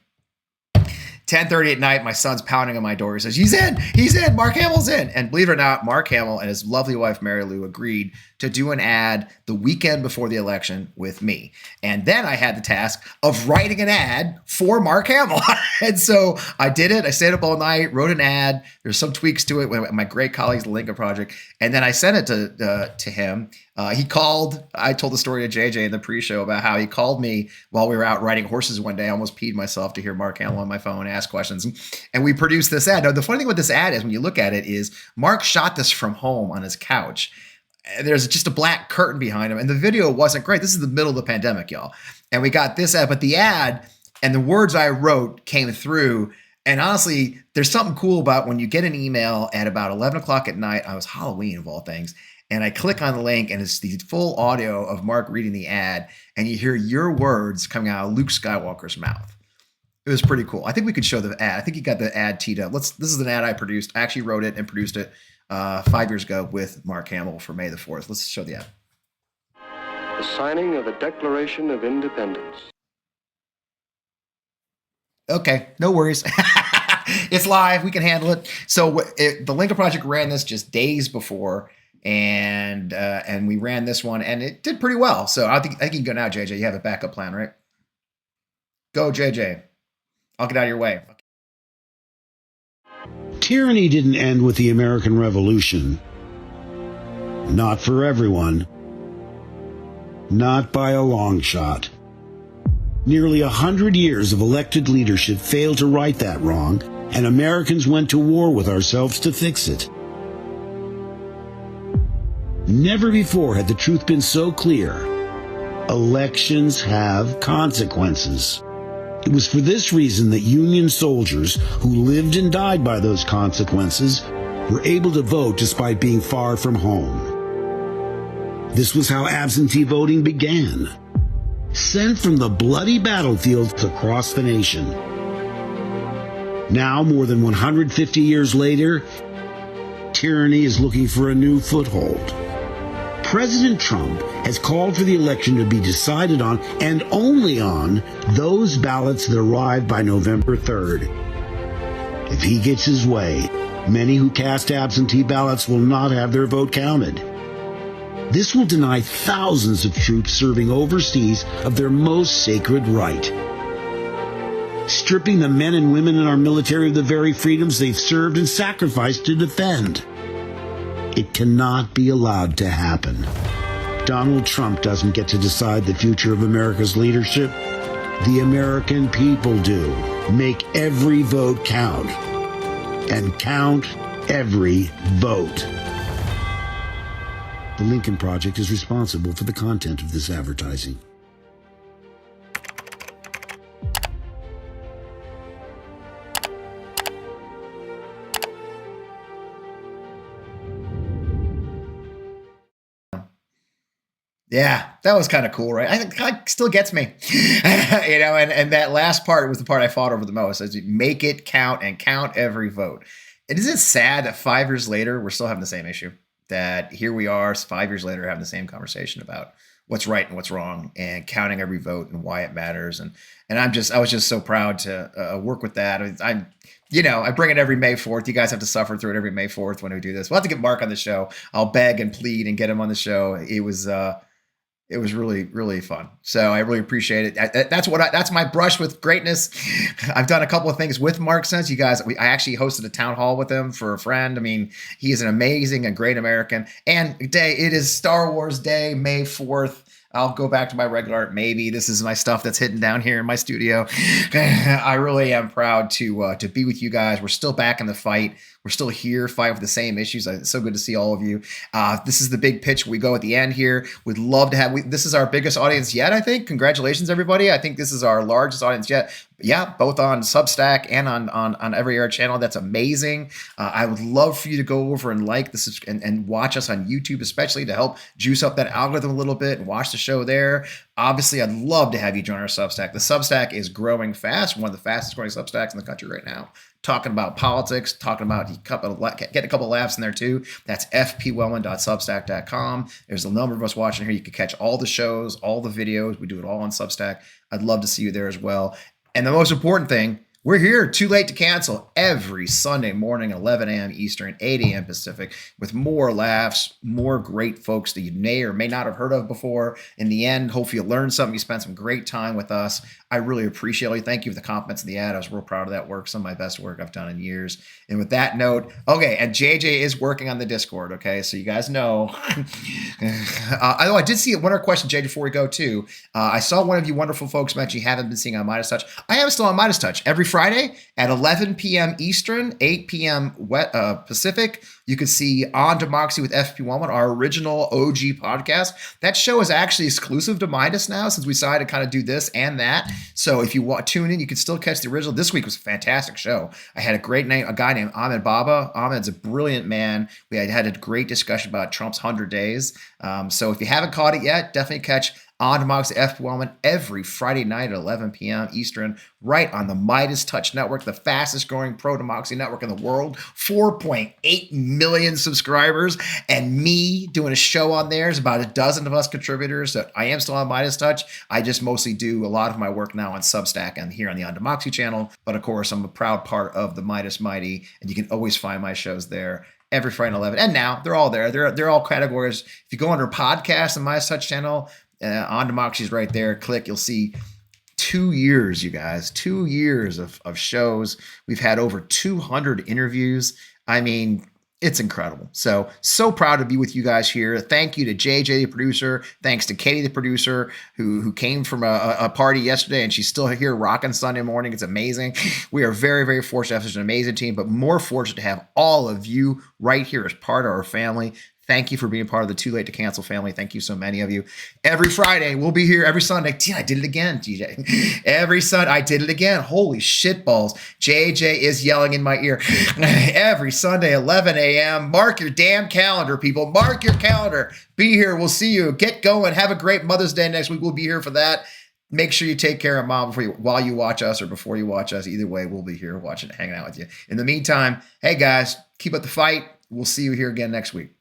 10:30 at night, my son's pounding on my door. He says, he's in, Mark Hamill's in. And believe it or not, Mark Hamill and his lovely wife, Mary Lou, agreed to do an ad the weekend before the election with me. And then I had the task of writing an ad for Mark Hamill. And so I did it. I stayed up all night, wrote an ad. There's some tweaks to it with my great colleagues, the Lincoln Project. And then I sent it to him. He called. I told the story to JJ in the pre-show about how he called me while we were out riding horses one day. I almost peed myself to hear Mark Hamill on my phone ask questions. And we produced this ad. Now, the funny thing with this ad is when you look at it is Mark shot this from home on his couch. And there's just a black curtain behind him. And the video wasn't great. This is the middle of the pandemic, y'all. And we got this ad, but the ad and the words I wrote came through. And honestly, there's something cool about when you get an email at about 11 o'clock at night. I was Halloween of all things. And I click on the link and it's the full audio of Mark reading the ad. And you hear your words coming out of Luke Skywalker's mouth. It was pretty cool. I think we could show the ad. I think you got the ad teed up. This is an ad I produced. I actually wrote it and produced it 5 years ago with Mark Hamill for May the 4th. Let's show the ad. The signing of the Declaration of Independence. Okay, no worries. It's live. We can handle it. So the Lincoln Project ran this just days before, and we ran this one, and it did pretty well. So I think you can go now, JJ. You have a backup plan, right? Go, JJ. I'll get out of your way. Tyranny didn't end with the American Revolution. Not for everyone. Not by a long shot. Nearly 100 years of elected leadership failed to right that wrong, and Americans went to war with ourselves to fix it. Never before had the truth been so clear. Elections have consequences. It was for this reason that Union soldiers who lived and died by those consequences were able to vote despite being far from home. This was how absentee voting began. Sent from the bloody battlefields across the nation. Now, more than 150 years later, tyranny is looking for a new foothold. President Trump has called for the election to be decided on, and only on, those ballots that arrive by November 3rd. If he gets his way, many who cast absentee ballots will not have their vote counted. This will deny thousands of troops serving overseas of their most sacred right, stripping the men and women in our military of the very freedoms they've served and sacrificed to defend. It cannot be allowed to happen. Donald Trump doesn't get to decide the future of America's leadership. The American people do. Make every vote count. And count every vote. The Lincoln Project is responsible for the content of this advertising. Yeah, that was kind of cool, right? I think it kind of still gets me, and that last part was the part I fought over the most. As you make it count and count every vote. And isn't it sad that 5 years later, we're still having the same issue? That here we are 5 years later having the same conversation about what's right and what's wrong and counting every vote and why it matters. And I was just so proud to work with that. I bring it every May 4th. You guys have to suffer through it every May 4th when we do this. We'll have to get Mark on the show. I'll beg and plead and get him on the show. It was, It was really, really fun. So I really appreciate it. That's my brush with greatness. I've done a couple of things with Mark since. You guys, I actually hosted a town hall with him for a friend. I mean, he is an amazing and great American. And it is Star Wars Day, May 4th. I'll go back to my regular art. Maybe this is my stuff that's hidden down here in my studio. I really am proud to be with you guys. We're still back in the fight. We're still here fighting for the same issues. It's so good to see all of you. This is the big pitch. We go at the end here. We'd love to have, this is our biggest audience yet, I think. Congratulations, everybody. I think this is our largest audience yet. Yeah, both on Substack and on every other channel. That's amazing. I would love for you to go over and like this and watch us on YouTube, especially to help juice up that algorithm a little bit and watch the show there. Obviously, I'd love to have you join our Substack. The Substack is growing fast, one of the fastest growing Substacks in the country right now. Talking about politics, talking about get a couple of laughs in there too. That's fpwellman.substack.com. There's a number of us watching here. You can catch all the shows, all the videos. We do it all on Substack. I'd love to see you there as well. And the most important thing, we're here, Too Late to Cancel, every Sunday morning at 11 a.m. Eastern, 8 a.m. Pacific, with more laughs, more great folks that you may or may not have heard of before. In the end, hopefully you learned something. You spent some great time with us. I really appreciate it. Thank you for the compliments in the ad. I was real proud of that work. Some of my best work I've done in years. And with that note, okay, and JJ is working on the Discord, okay? So you guys know. I did see one other question, JJ, before we go too. I saw one of you wonderful folks mention you haven't been seeing on Midas Touch. I am still on Midas Touch every Friday at 11 p.m. Eastern, 8 p.m. Pacific. You can see On Democracy with FP Wellman, our original OG podcast. That show is actually exclusive to Midas now since we decided to kind of do this and that. So if you tune in, you can still catch the original. This week was a fantastic show. I had a guy named Ahmed Baba. Ahmed's a brilliant man. We had a great discussion about Trump's 100 days. So if you haven't caught it yet, definitely catch On Democracy FP Wellman every Friday night at 11 p.m. Eastern, right on the Midas Touch Network, the fastest growing pro-democracy network in the world, 4.8 million subscribers, and me doing a show on there is about a dozen of us contributors. So I am still on Midas Touch. I just mostly do a lot of my work now on Substack and here on the On Democracy channel. But of course, I'm a proud part of the Midas Mighty, and you can always find my shows there every Friday at 11. And now they're all there. They're all categories. If you go under podcasts on Midas Touch channel, On Democracy is right there. Click, you'll see 2 years, you guys, 2 years of shows. We've had over 200 interviews. I mean, it's incredible. So proud to be with you guys here. Thank you to JJ, the producer. Thanks to Katie, the producer, who came from a party yesterday, and she's still here rocking Sunday morning. It's amazing. We are very, very fortunate to have such an amazing team, but more fortunate to have all of you right here as part of our family. Thank you for being part of the Too Late to Cancel family. Thank you so many of you. Every Friday, we'll be here every Sunday. I did it again, TJ. Every Sunday, I did it again. Holy shit balls. JJ is yelling in my ear. Every Sunday, 11 a.m. Mark your damn calendar, people. Mark your calendar. Be here. We'll see you. Get going. Have a great Mother's Day next week. We'll be here for that. Make sure you take care of mom while you watch us or before you watch us. Either way, we'll be here watching, hanging out with you. In the meantime, hey guys, keep up the fight. We'll see you here again next week.